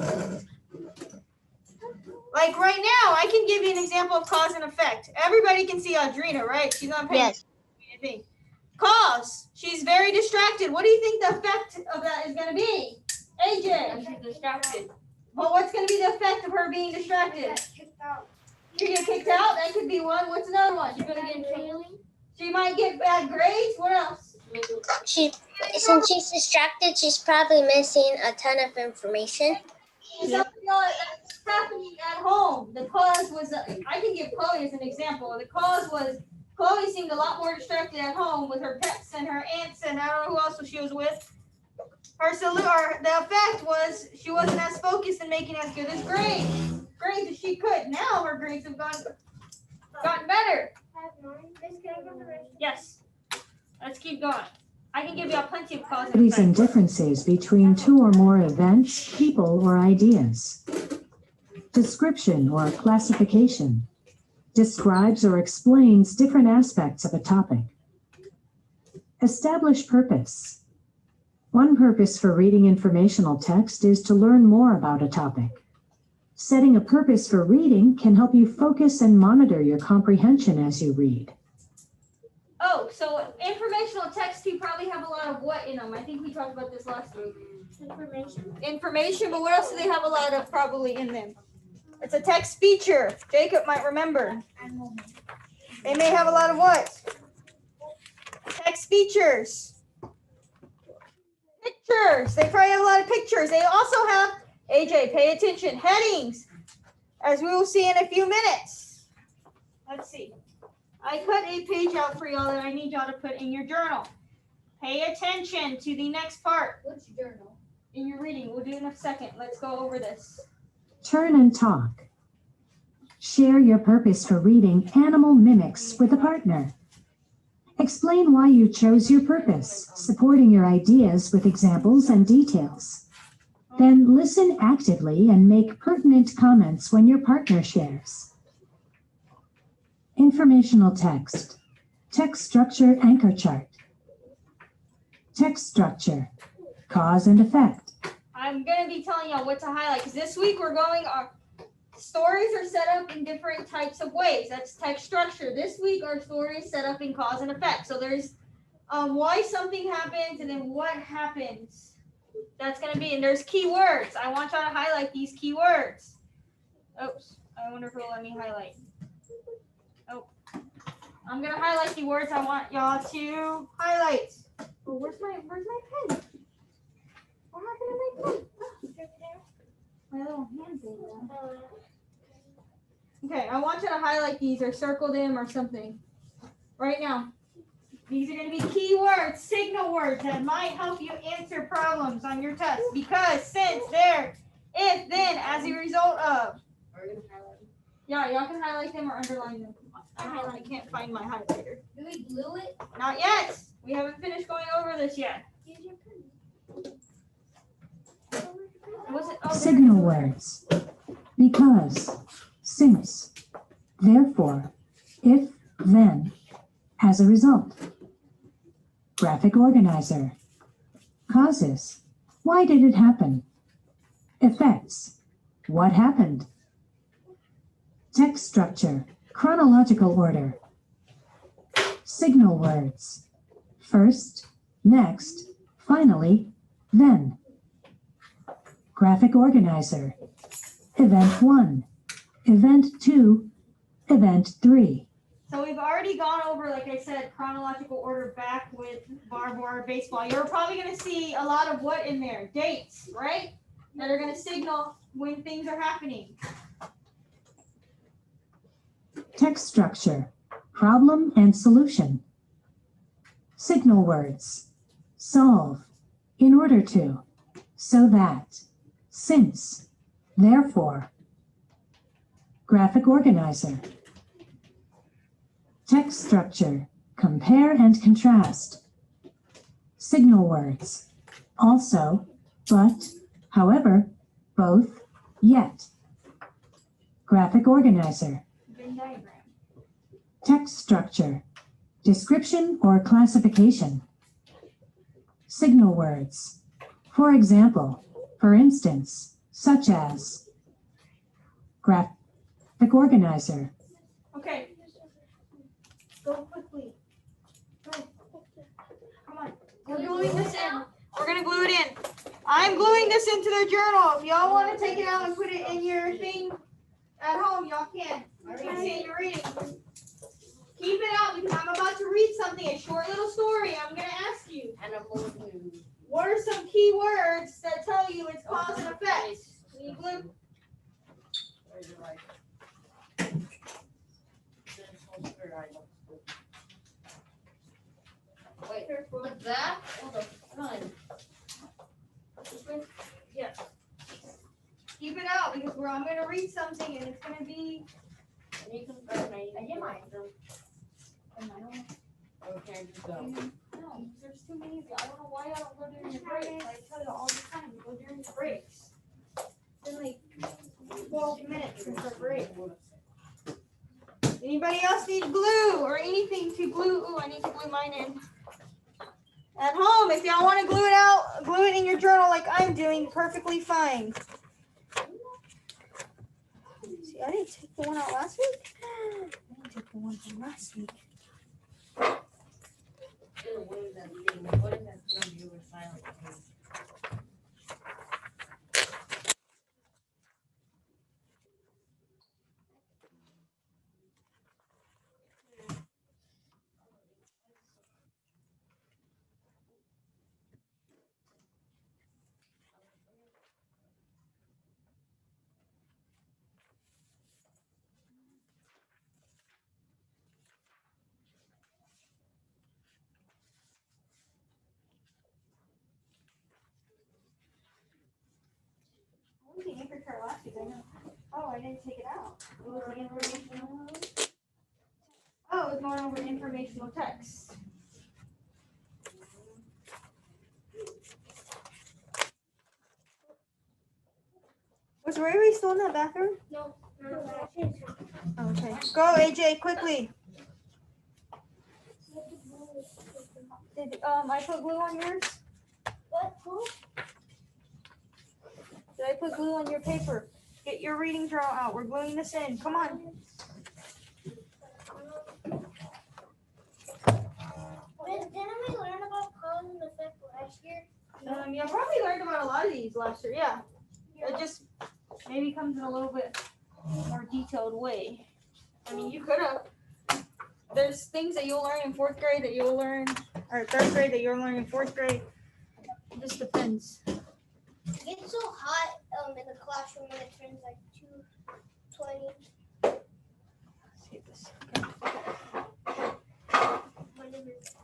Like right now, I can give you an example of cause and effect. Everybody can see Audrina, right? She's not paying Yes. anything. Cause, she's very distracted. What do you think the effect of that is going to be? AJ. She's distracted. Well, what's going to be the effect of her being distracted? She get kicked out? That could be one. What's another one? She's gonna get in trouble. She might get bad grades. What else? Since she's distracted, she's probably missing a ton of information. Something that's happening at home. The cause was, I can give Chloe as an example. The cause was Chloe seemed a lot more distracted at home with her pets and her aunts and I don't know who else she was with. The effect was she wasn't as focused in making as good as grades as she could. Now her grades have gotten better. Yes. Let's keep going. I can give you plenty of cause and Similarities and effect. differences between two or more events, people, or ideas. Description or classification describes or explains different aspects of a topic. Establish purpose. One purpose for reading informational text is to learn more about a topic. Setting a purpose for reading can help you focus and monitor your comprehension as you read. Oh, so informational text, you probably have a lot of what in them? I think we talked about this last week. Information, but what else do they have a lot of probably in them? It's a text feature. Jacob might remember. They may have a lot of what? Text features. Pictures. They probably have a lot of pictures. They also have, AJ, pay attention, headings, as we will see in a few minutes. Let's see. I cut a page out for y'all that I need y'all to put in your journal. Pay attention to the next part. Which journal? In your reading. We'll do it in a second. Let's go over this. Turn and talk. Share your purpose for reading Animal Mimics with a partner. Explain why you chose your purpose, supporting your ideas with examples and details. Then listen actively and make pertinent comments when your partner shares. Informational text. Text structure anchor chart. Text structure. Cause and effect. I'm going to be telling y'all what to highlight because this week we're going, our stories are set up in different types of ways. That's text structure. This week our story is set up in cause and effect. So there's why something happens and then what happens. That's going to be, and there's keywords. I want y'all to highlight these keywords. Oops, I wonder if it'll let me highlight. Oh, I'm going to highlight the words I want y'all to highlight. Well, where's my pen? What happened to my pen? My little hand thing. Okay, I want you to highlight these or circle them or something. Right now. These are going to be keywords, signal words that might help you answer problems on your test. Because, since, there, if, then, as a result of. Yeah, y'all can highlight them or underline them. I can't find my highlighter. Do we glue it? Not yet. We haven't finished going over this yet. Was it? Oh, Signal words. Because, since, therefore, if, then, as a result. Graphic organizer. Causes. Why did it happen? Effects. What happened? Text structure. Chronological order. Signal words. First, next, finally, then. Graphic organizer. Event 1. Event 2. Event 3. So we've already gone over, like I said, chronological order back with Barbour baseball. You're probably going to see a lot of what in there? Dates, right? That are going to signal when things are happening. Text structure. Problem and solution. Signal words. Solve. In order to. So that. Since. Therefore. Graphic organizer. Text structure. Compare and contrast. Signal words. Also, but, however, both, yet. Graphic organizer. Venn diagram. Text structure. description or classification. Signal words. For example, for instance, such as graphic organizer. Okay. Go quickly. Go. Come on. We're gluing this in. We're gonna glue it in. I'm gluing this into the journal. If y'all want to take it out and put it in your thing at home, y'all can. I see you're reading. Keep it out because I'm about to read something, a short little story. I'm gonna ask you. What are some key words that tell you it's cause and effect? Can you glue? Wait, like that? Oh, the fun. Yeah. Keep it out because I'm going to read something and it's going to be. I did mine. Okay, just go. No, there's too many of you. I don't know why I don't go during the breaks. I tell you all the time, go during the breaks. It's been like 12 minutes since our break. Anybody else need glue or anything to glue? Ooh, I need to glue mine in. At home, if y'all want to glue it out, glue it in your journal like I'm doing, perfectly fine. See, I didn't take the one out last week. I didn't take the one from last week. What is that thing? What is that thing you were silent? What was the anchor chart last week? I know. Oh, I didn't take it out. It was the informational. Oh, it was going over informational text. Was Ray still in that bathroom? No. Oh, okay. Go, AJ, quickly. Did I put glue on yours? What? Who? Did I put glue on your paper? Get your reading journal out. We're gluing this in. Come on. Didn't we learn about cause and effect last year? You probably learned about a lot of these last year. Yeah. It just maybe comes in a little bit more detailed way. I mean, you could have. There's things that you'll learn in fourth grade that you'll learn, or third grade that you'll learn in fourth grade. It just depends. It gets so hot in the classroom when it turns like 2:20. Let's get this. My name is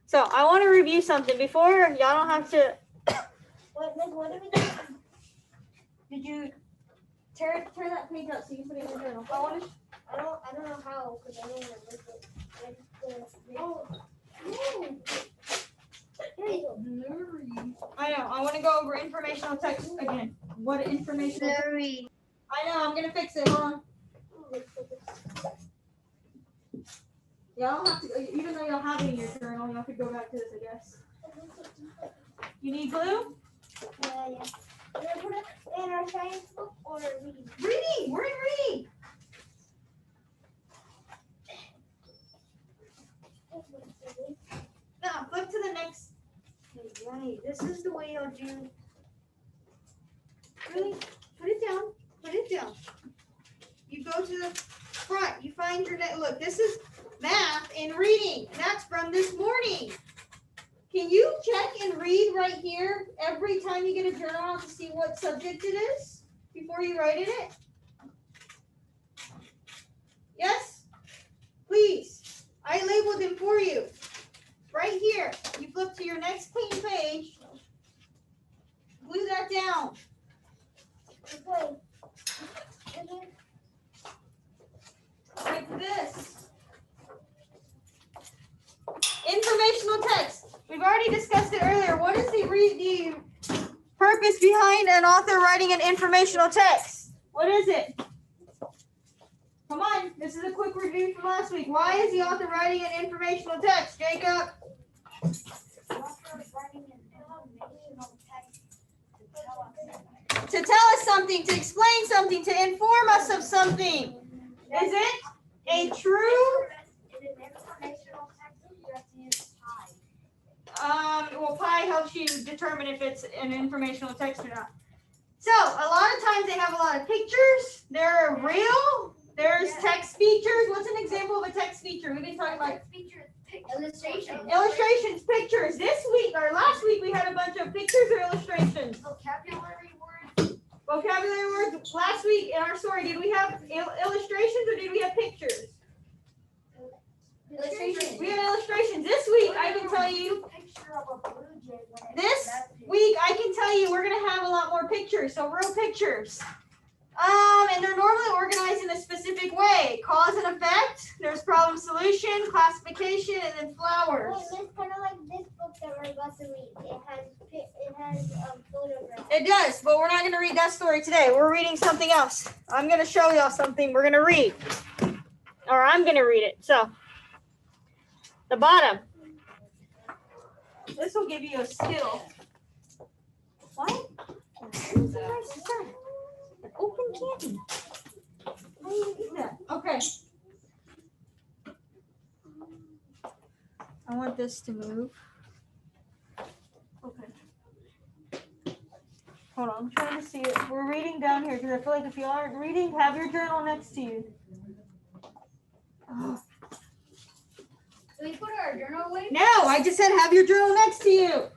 So I want to review something before y'all don't have to. What are we doing? Did you tear that page out so you can put it in your journal? I don't know how because I don't remember it. I know. I want to go over informational text again. What informational? I know. I'm gonna fix it. Hold on. Y'all don't have to. Even though y'all have it in your journal, y'all could go back to this, I guess. You need glue? Yeah. We're gonna put it in our science book or reading. Reading. We're in reading. Now flip to the next page. Right. This is the way you'll do. Really? Put it down. Put it down. You go to the front. You find your net. Look, this is math and reading. And that's from this morning. Can you check and read right here every time you get a journal out to see what subject it is before you write in it? Yes? Please. I labeled them for you. Right here. You flip to your next clean page. Glue that down. Okay. Like this. Informational text. We've already discussed it earlier. What is the purpose behind an author writing an informational text? What is it? Come on, this is a quick review from last week. Why is the author writing an informational text, Jacob? To tell us something, to explain something, to inform us of something. Is it a true? Well, pi helps you determine if it's an informational text or not. So a lot of times they have a lot of pictures. They're real. There's text features. What's an example of a text feature? We've been talking about illustrations, pictures. This week or last week we had a bunch of pictures or illustrations. Vocabulary words. Vocabulary words. Last week in our story, did we have illustrations or did we have pictures? Illustrations. We had illustrations. This week I can tell you. Picture of a blue jay when it- This week I can tell you we're gonna have a lot more pictures. So real pictures. And they're normally organized in a specific way. Cause and effect. There's problem solution, classification, and then flowers. Wait, Miss, kind of like this book that we're about to read. It has photographs. It does, but we're not gonna read that story today. We're reading something else. I'm gonna show y'all something we're gonna read. Or I'm gonna read it. So the bottom. This will give you a skill. What? An open candy. How do you do that? Okay. I want this to move. Okay. Hold on, I'm trying to see it. We're reading down here because I feel like if you aren't reading, have your journal next to you. Oh. So we put our journal away. No, I just said have your journal next to you.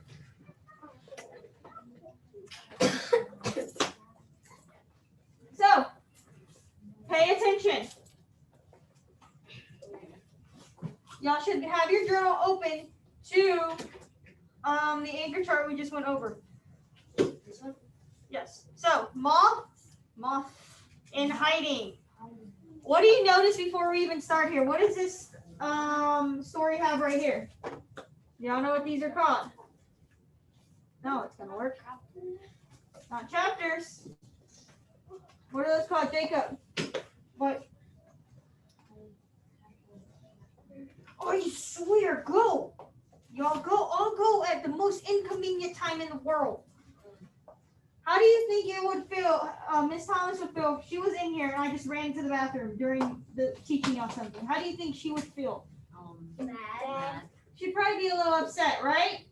So, pay attention. Y'all should have your journal open to the anchor chart we just went over. Yes. So, moth in hiding. What do you notice before we even start here? What does this story have right here? Y'all know what these are called? No, it's gonna work. Not chapters. What are those called, Jacob? What? Oh, you swear, go. Y'all go, all go at the most inconvenient time in the world. How do you think it would feel, Miss Thomas would feel if she was in here and I just ran to the bathroom during the teaching y'all something? How do you think she would feel? Mad. She'd probably be a little upset, right?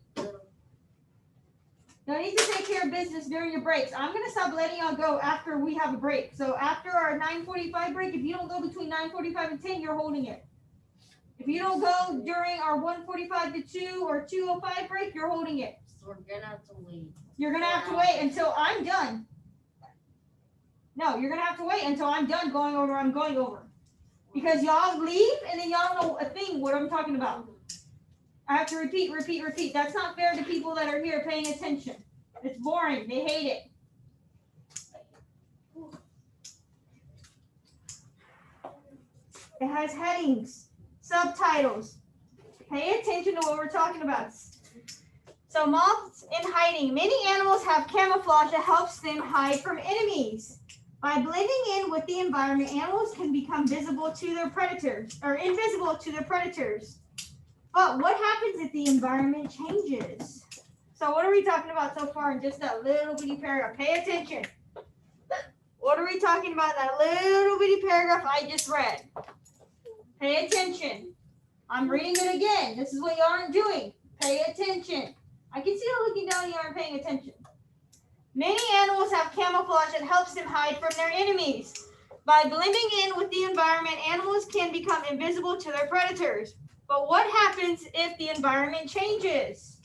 You need to take care of business during your breaks. I'm going to stop letting y'all go after we have a break. So after our 9:45 break, if you don't go between 9:45 and 10, you're holding it. If you don't go during our 1:45 to 2 or 2:05 break, you're holding it. So we're gonna have to wait. You're going to have to wait until I'm done. No, you're going to have to wait until I'm done going over. I'm going over. Because y'all leave and then y'all know a thing what I'm talking about. I have to repeat. That's not fair to people that are here paying attention. It's boring. They hate it. It has headings, subtitles. Pay attention to what we're talking about. So moths in hiding. Many animals have camouflage that helps them hide from enemies. By blending in with the environment, animals can become visible to their predators or invisible to their predators. But what happens if the environment changes? So what are we talking about so far in just that little bitty paragraph? Pay attention. What are we talking about in that little bitty paragraph I just read? Pay attention. I'm reading it again. This is what you aren't doing. Pay attention. I can see you looking down and you aren't paying attention. Many animals have camouflage that helps them hide from their enemies. By blending in with the environment, animals can become invisible to their predators. But what happens if the environment changes?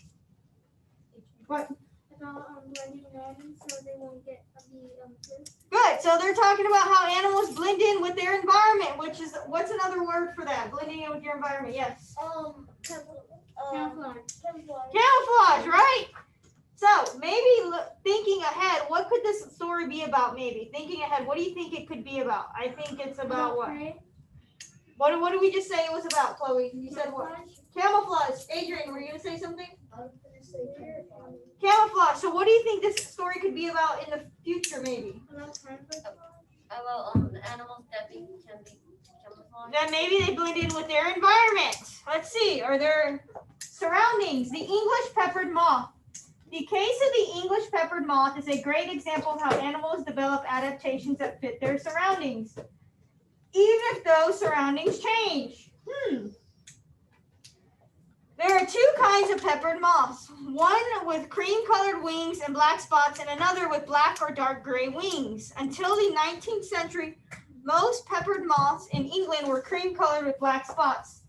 What? Blending in so they won't get the Good. So they're talking about how animals blend in with their environment, which is, what's another word for that? Blending in with your environment. Yes. camouflage. Camouflage, right? So maybe thinking ahead, what could this story be about? Maybe thinking ahead, what do you think it could be about? I think it's about what? What did we just say it was about, Chloe? You said what? Camouflage. Adrian, were you gonna say something? I was gonna Camouflage. So what do you think this story could be about in the future, maybe? About the animals that can be camouflaged. Then maybe they blend in with their environment. Let's see, or their surroundings. The English peppered moth. The case of the English peppered moth is a great example of how animals develop adaptations that fit their surroundings, even if those surroundings change. There are two kinds of peppered moths, one with cream-colored wings and black spots, and another with black or dark gray wings. Until the 19th century, most peppered moths in England were cream-colored with black spots.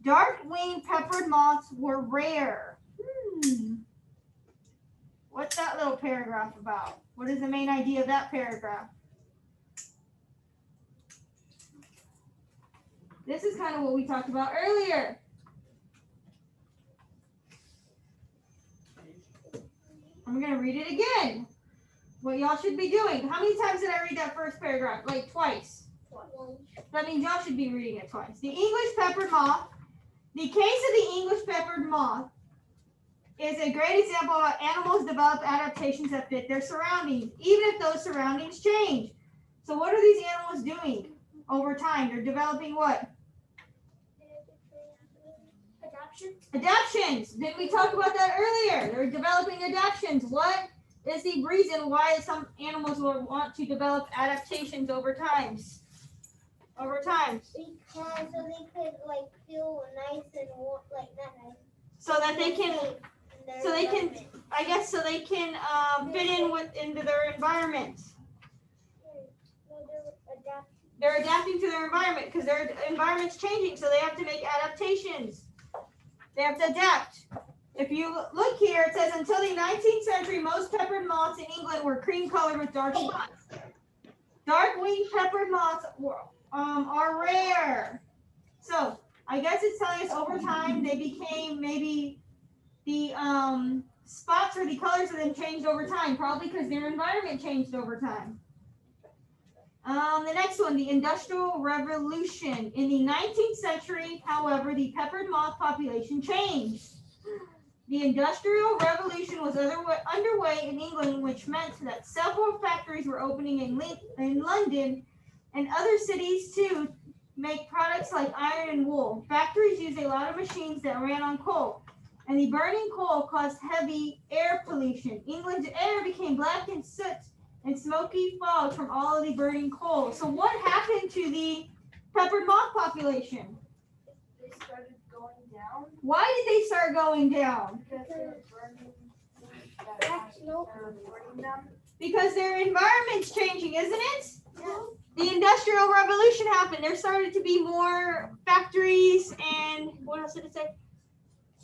Dark-winged peppered moths were rare. What's that little paragraph about? What is the main idea of that paragraph? This is kind of what we talked about earlier. I'm going to read it again. What y'all should be doing. How many times did I read that first paragraph? Like twice. That means y'all should be reading it twice. The English peppered moth. The case of the English peppered moth is a great example of how animals develop adaptations that fit their surroundings, even if those surroundings change. So what are these animals doing over time? They're developing what? Adaptions. Didn't we talk about that earlier? They're developing adaptions. What is the reason why some animals will want to develop adaptations over time? Because so they could like feel nice and warm, like not nice. So that they can, So they can. I guess, so they can fit in into their environment. They're adapting to their environment because their environment's changing, so they have to make adaptations. They have to adapt. If you look here, it says until the 19th century, most peppered moths in England were cream colored with dark spots. Dark-winged peppered moths are rare. So I guess it's telling us over time they became, maybe the spots or the colors of them changed over time, probably because their environment changed over time. The next one, the Industrial Revolution. In the 19th century, however, the peppered moth population changed. The Industrial Revolution was underway in England, which meant that several factories were opening in London and other cities to make products like iron and wool. Factories used a lot of machines that ran on coal, and the burning coal caused heavy air pollution. England's air became black and soot and smoky fog from all of the burning coal. So what happened to the peppered moth population? They started going down Why did they start going down? because they were burning them. Because their environment's changing, isn't it? The Industrial Revolution happened. There started to be more factories, and what else did it say?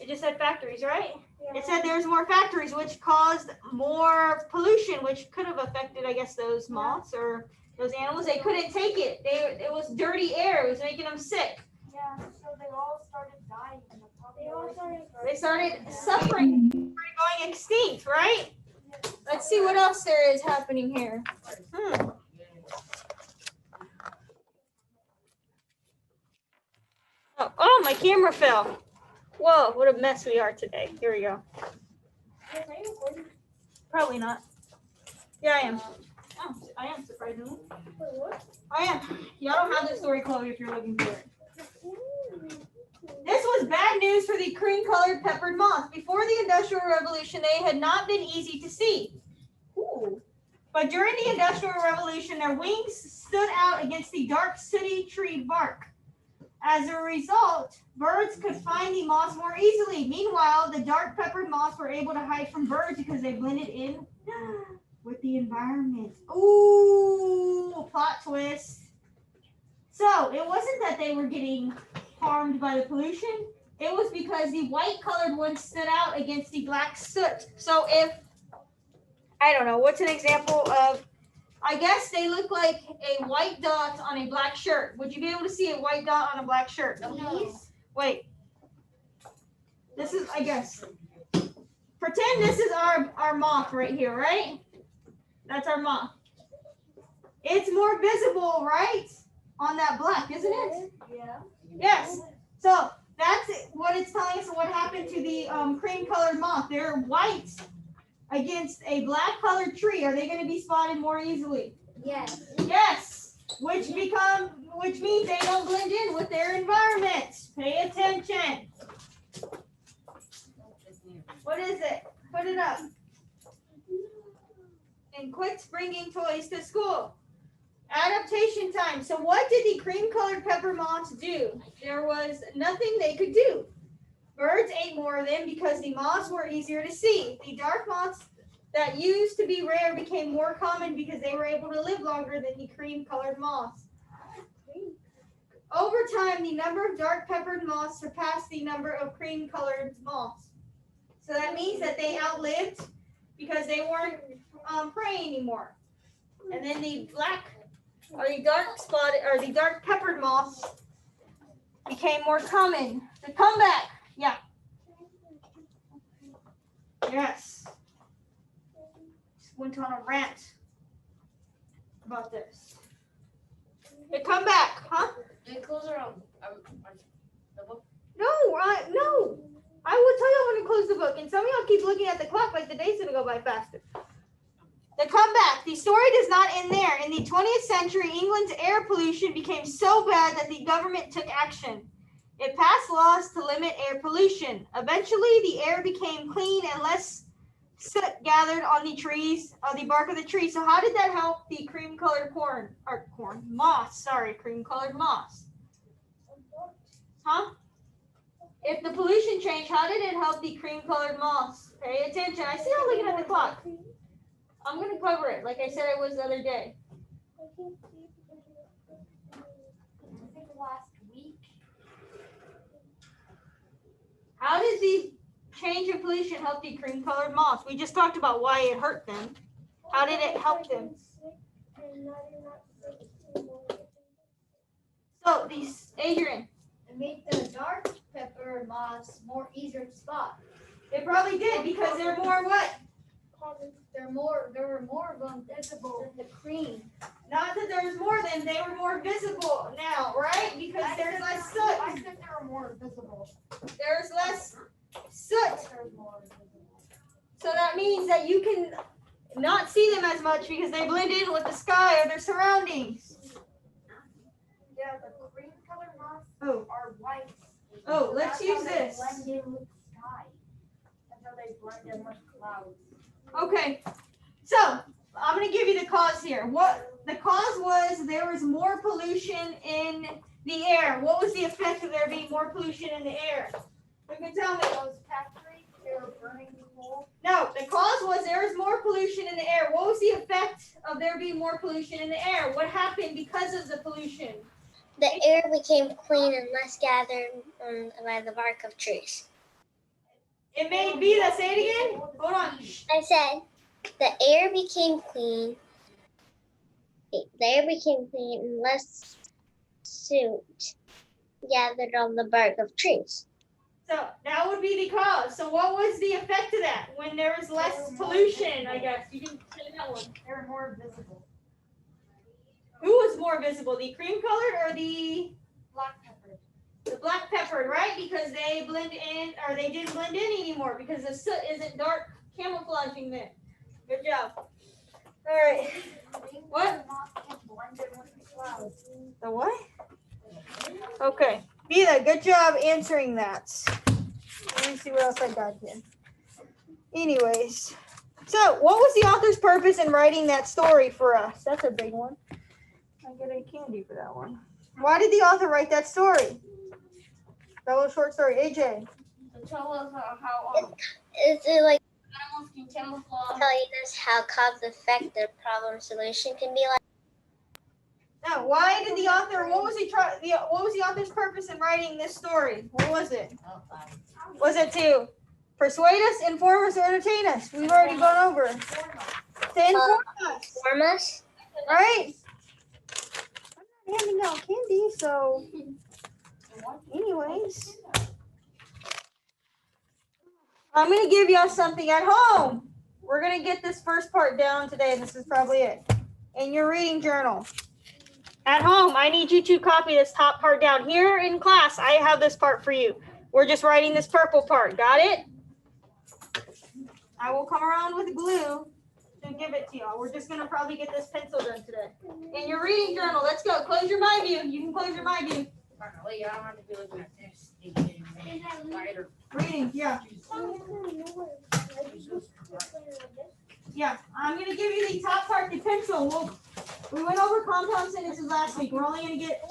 It just said factories, right? It said there was more factories, which caused more pollution, which could have affected, I guess, those moths or those animals. They couldn't take it. It was dirty air. It was making them sick. Yeah, so they all started dying. And the population They started suffering. They started going extinct, right? Let's see what else there is happening here. Oh, my camera fell. Whoa, what a mess we are today. Here we go. Probably not. Yeah, I am. Oh, I am, surprisingly. I am. Y'all don't have the story, Chloe, if you're looking for it. This was bad news for the cream-colored peppered moth. Before the Industrial Revolution, they had not been easy to see. Ooh. But during the Industrial Revolution, their wings stood out against the dark sooty tree bark. As a result, birds could find the moths more easily. Meanwhile, the dark peppered moths were able to hide from birds because they blended in with the environment. Ooh, plot twist. So it wasn't that they were getting harmed by the pollution. It was because the white colored ones stood out against the black soot. So if, I don't know, what's an example of, I guess they look like a white dot on a black shirt. Would you be able to see a white dot on a black shirt? No. Wait. This is, I guess. Pretend this is our moth right here, right? That's our moth. It's more visible, right? On that black, isn't it? Yeah. Yes. So That's what it's telling us what happened to the cream colored moth. They're white against a black colored tree. Are they going to be spotted more easily? Yes. Yes, which means they don't blend in with their environment. Pay attention. What is it? Put it up. And quit bringing toys to school. Adaptation time. So what did the cream-colored pepper moths do? There was nothing they could do. Birds ate more of them because the moths were easier to see. The dark moths that used to be rare became more common because they were able to live longer than the cream-colored moths. Over time, the number of dark-peppered moths surpassed the number of cream-colored moths. So that means that they outlived because they weren't preying anymore. And then the black or the dark spotted or the dark peppered moths became more common. The comeback, yeah. Yes. Just went on a rant about this. The comeback, huh? The clothes are on the book. No, no. I will tell you when to close the book, and some of y'all keep looking at the clock like the day's gonna go by faster. The comeback. The story does not end there. In the 20th century, England's air pollution became so bad that the government took action. It passed laws to limit air pollution. Eventually, the air became clean and less soot gathered on the trees, on the bark of the tree. So how did that help the cream-colored moss? Sorry, cream-colored moss. Huh? If the pollution changed, how did it help the cream-colored moss? Pay attention. I see y'all looking at the clock. I'm going to cover it like I said I was the other day. I think last week. How did the change in pollution help the cream-colored moss? We just talked about why it hurt them. How did it help them? So, Adrian. It made the dark pepper moths more easier to spot. It probably did because they're more what? There were more of them visible than the cream. Not that there was more of them, they were more visible now, right? Because there's less soot. I said they were more visible. There's less soot. So that means that you can not see them as much because they blend in with the sky or their surroundings. Yeah, the cream colored moths are white. Oh, let's use this. Blend in with the sky. That's how they blend in with clouds. Okay, so I'm going to give you the cause here. What the cause was, there was more pollution in the air. What was the effect of there being more pollution in the air? You can tell me. Those factories, they were burning coal. No, the cause was there was more pollution in the air. What was the effect of there being more pollution in the air? What happened because of the pollution? The air became clean and less gathered by the bark of trees. It made Vida, say it again. Hold on. I said the air became clean. The air became clean and less soot gathered on the bark of trees. So that would be the cause. So what was the effect of that when there was less pollution, I guess? You didn't say that one. They were more visible. Who was more visible, the cream colored or the Black pepper. the black peppered, right? Because they blend in, or they didn't blend in anymore because the soot isn't dark camouflaging them. Good job. All right. What? The what? Okay. Vida, good job answering that. Let me see what else I got here. Anyways, so what was the author's purpose in writing that story for us? That's a big one. I get a candy for that one. Why did the author write that story? That little short story. AJ. To tell us how Is it like animals can camouflage. telling us how cause effect the problem solution can be like? Now, why did the author? What was the author's purpose in writing this story? What was it? Was it to persuade us, inform us, or entertain us? We've already gone over. To inform us, Inform us? right? I'm not handing out candy, so. Anyways, I'm gonna give y'all something at home. We're gonna get this first part down today. This is probably it. In your reading journal. At home, I need you to copy this top part down. Here in class, I have this part for you. We're just writing this purple part. Got it? I will come around with glue to give it to y'all. We're just gonna probably get this pencil done today. In your reading journal, let's go. Close your mind view. You can close your mind view. Finally, I don't have to be looking at this. Reading, yeah. Yeah, I'm gonna give you the top part, the pencil. We went over compound sentences last week. We're only gonna get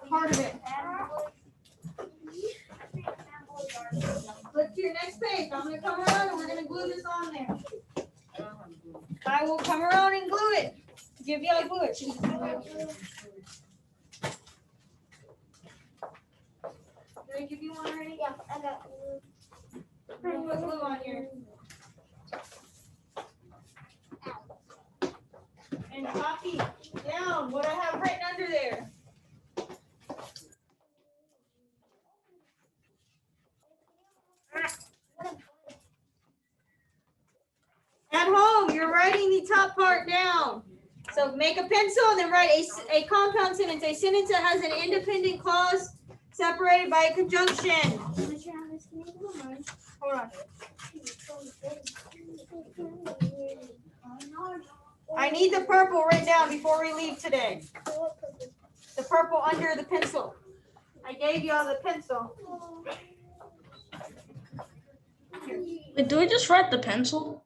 part of it. Flip to your next page. I'm gonna come around and we're gonna glue this on there. I will come around and glue it. Give you a glue it. Did I give you one already? Yeah, I got Put glue on here. And copy down what I have written under there. At home, you're writing the top part down. So make a pencil and then write a compound sentence, a sentence that has an independent clause separated by a conjunction. Hold on. I need the purple written down before we leave today. The purple under the pencil. I gave y'all the pencil. Wait, do we just write the pencil?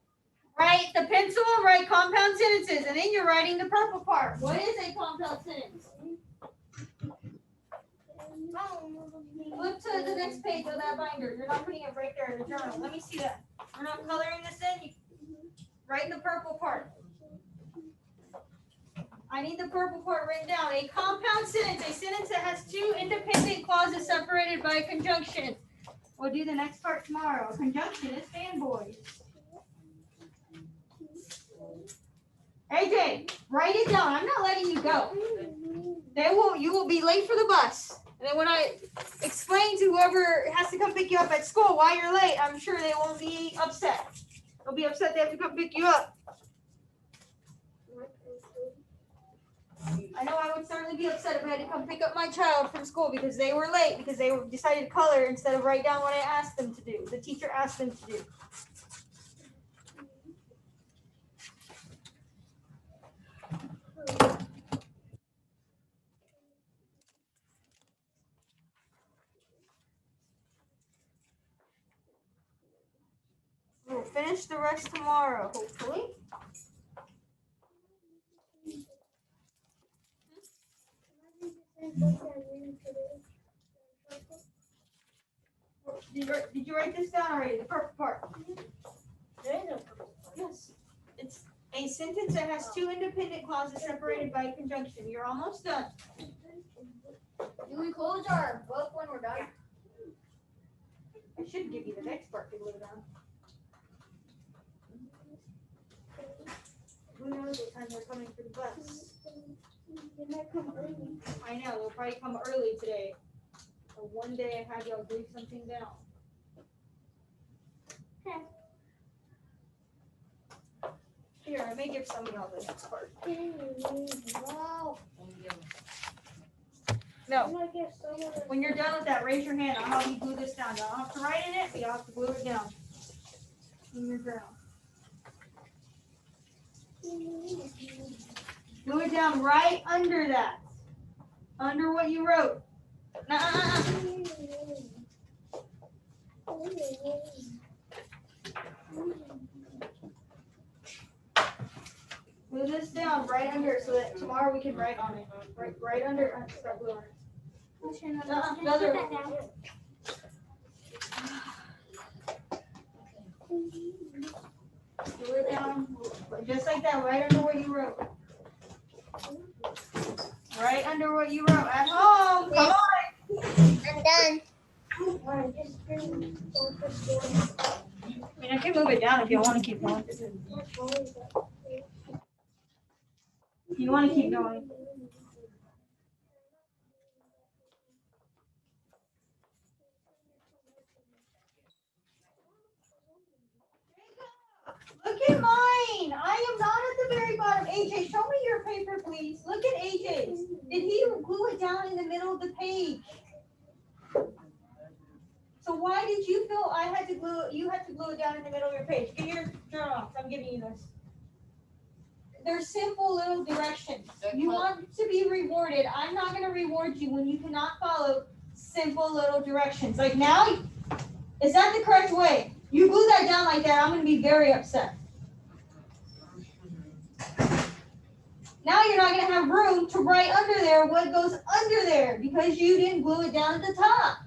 Write the pencil, write compound sentences, and then you're writing the purple part. What is a compound sentence? Flip to the next page of that binder. You're not putting it right there in the journal. Let me see that. We're not coloring this in. You write the purple part. I need the purple part written down. A compound sentence, a sentence that has two independent clauses separated by a conjunction. We'll do the next part tomorrow. Conjunction is fanboys. AJ, write it down. I'm not letting you go. You will be late for the bus. And then when I explain to whoever has to come pick you up at school why you're late, I'm sure they won't be upset. They'll be upset they have to come pick you up. I know I would certainly be upset if I had to come pick up my child from school because they were late, because they decided to color instead of write down what I asked them to do. The teacher asked them to do. We'll finish the rest tomorrow, hopefully. Did you write this down already? The purple part. Yes. It's a sentence that has two independent clauses separated by a conjunction. You're almost done. Do we close our book when we're done? I should give you the next part to glue down. Who knows what time they're coming for the bus? I know, they'll probably come early today. So one day I had y'all glue something down. Here, I may give some of y'all the next part. No. When you're done with that, raise your hand. I'll help you glue this down. You don't have to write in it, but you'll have to glue it down in your journal. Glue it down right under that. Under what you wrote. Glue this down right under so that tomorrow we can write on it. Right under. Start glue on it. Another. Glue it down just like that, right under what you wrote. Right under what you wrote at home. Come on. I'm done. I mean, I can move it down if you want to keep going. You want to keep going. Look at mine. I am not at the very bottom. AJ, show me your paper, please. Look at AJ's. Did he glue it down in the middle of the page? So why did you feel I had to glue it? You had to glue it down in the middle of your page. Get your journal off. I'm giving you this. They're simple little directions. You want to be rewarded. I'm not going to reward you when you cannot follow simple little directions. Like now, is that the correct way? You glue that down like that, I'm going to be very upset. Now you're not going to have room to write under there what goes under there because you didn't glue it down at the top.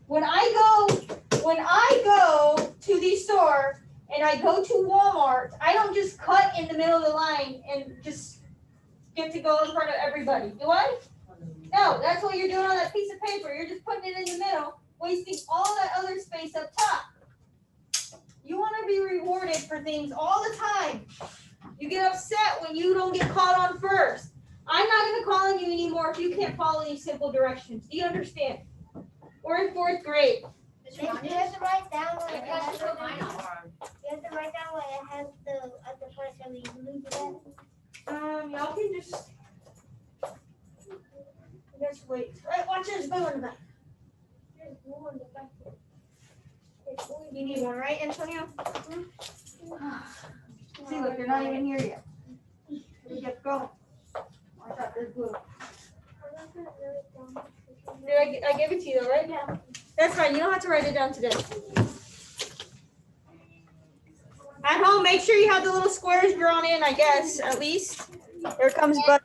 When I go to the store and I go to Walmart, I don't just cut in the middle of the line and just get to go in front of everybody, do I? No, that's what you're doing on that piece of paper. You're just putting it in the middle, wasting all that other space up top. You want to be rewarded for things all the time. You get upset when you don't get called on first. I'm not going to call on you anymore if you can't follow these simple directions. Do you understand? We're in 4th grade. You have to write down what I it got has. to put mine on. You have to write down what it has at the front so we lose it. Y'all can just wait. Right, watch this. Go in the back. There's more in the back. You need one, right, Antonio? See, look, they're not even here yet. We get going. Watch out, there's glue. Did I give it to you though, right? Yeah. That's fine. You don't have to write it down today. At home, make sure you have the little squares drawn in, I guess, at least. Here comes Buck.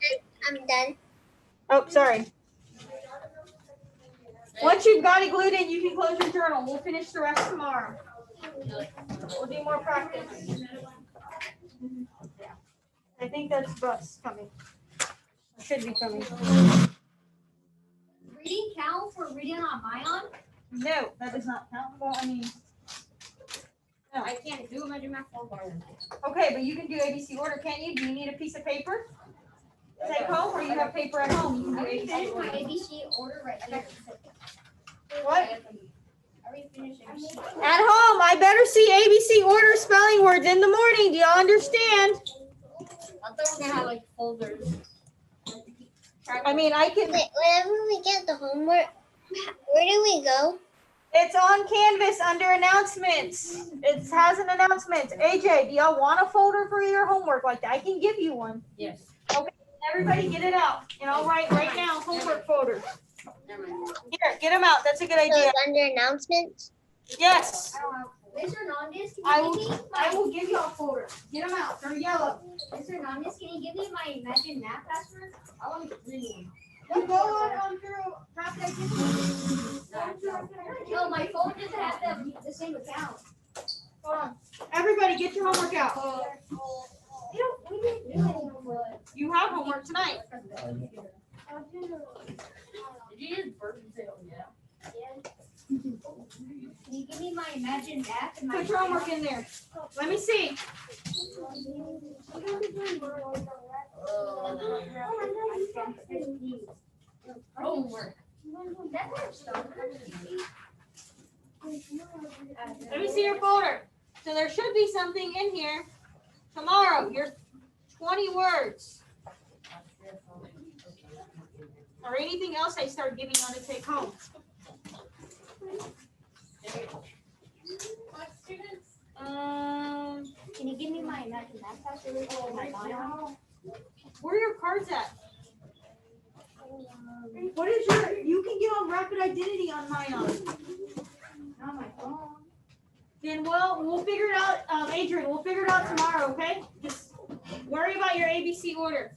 I'm done. Oh, sorry. Once you've got it glued in, you can close your journal. We'll finish the rest tomorrow. We'll do more practice. I think that's Bus coming. Should be coming. Reading count for reading on Bion? No, that does not count. Well, I mean, no. I can't do Imagine Math 4 bar. Okay, but you can do ABC order, can't you? Do you need a piece of paper to take home, or you have paper at home? You can do I already ABC finished my order. ABC order right here. What? I already finished ABC. At home, I better see ABC order spelling words in the morning. Do y'all understand? I thought we were gonna have like folders. I mean, I can. Wait, whenever we get the homework, where do we go? It's on Canvas under announcements. It has an announcement. AJ, do y'all want a folder for your homework like that? I can give you one. Yes. Everybody get it out. And I'll write right now homework folders. Never mind. Here, get them out. That's a good So idea. it's under announcements? Yes. Mr. Hernandez, can I you will, give me I my will give y'all folders. Get them out. They're yellow. Mr. Hernandez, can you give me my Imagine Math password? I want to read it. You go on through rapid identity. No, my phone doesn't have the same account. Hold on. Everybody get your homework out. We didn't do any homework. You have homework tonight. Did you use bird and say, oh yeah? Can you give me my Imagine Math and my Put your homework in there. Let me see. Homework. Let me see your folder. So there should be something in here. Tomorrow, your 20 words. Or anything else I start giving on to take home. Can you give me my Imagine Math password? Oh my God. Where are your cards at? What is your, you can get on rapid identity on mine on. Not my phone. Then we'll figure it out, Adrian, we'll figure it out tomorrow, okay? Just worry about your ABC order.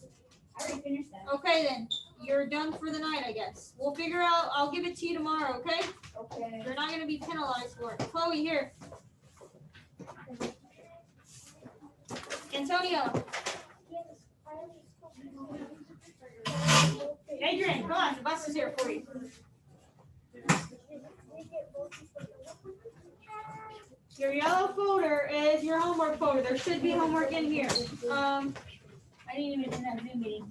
I already finished that. Okay then, you're done for the night, I guess. We'll figure out, I'll give it to you tomorrow, okay? Okay. You're not gonna be penalized for it. Chloe, here. Antonio. Adrian, come on, the bus is here for you. Your yellow folder is your homework folder. There should be homework in here. I didn't even do that Zoom meeting.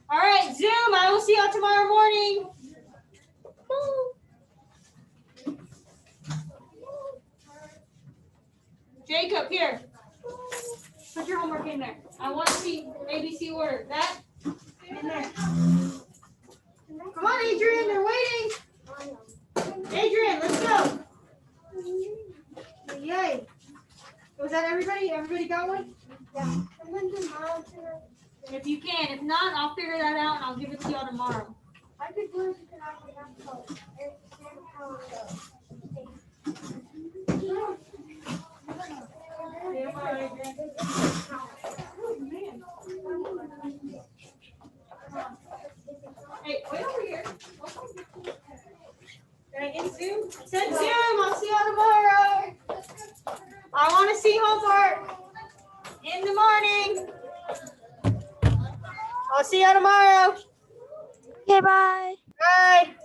All right, Zoom, I will see y'all tomorrow morning. Jacob, here. Put your homework in there. I want to see ABC order. That in there. Come on, Adrian, they're waiting. Everybody got one? Yeah. I'm gonna do mine tonight. If you can. If not, I'll figure that out and I'll give it to y'all tomorrow. I could do it because I would have to. It's Hey, wait over here. Can I get Zoom? Send Zoom. I'll see y'all tomorrow. I want to see homework in the morning. I'll see you tomorrow. Okay, bye. Bye.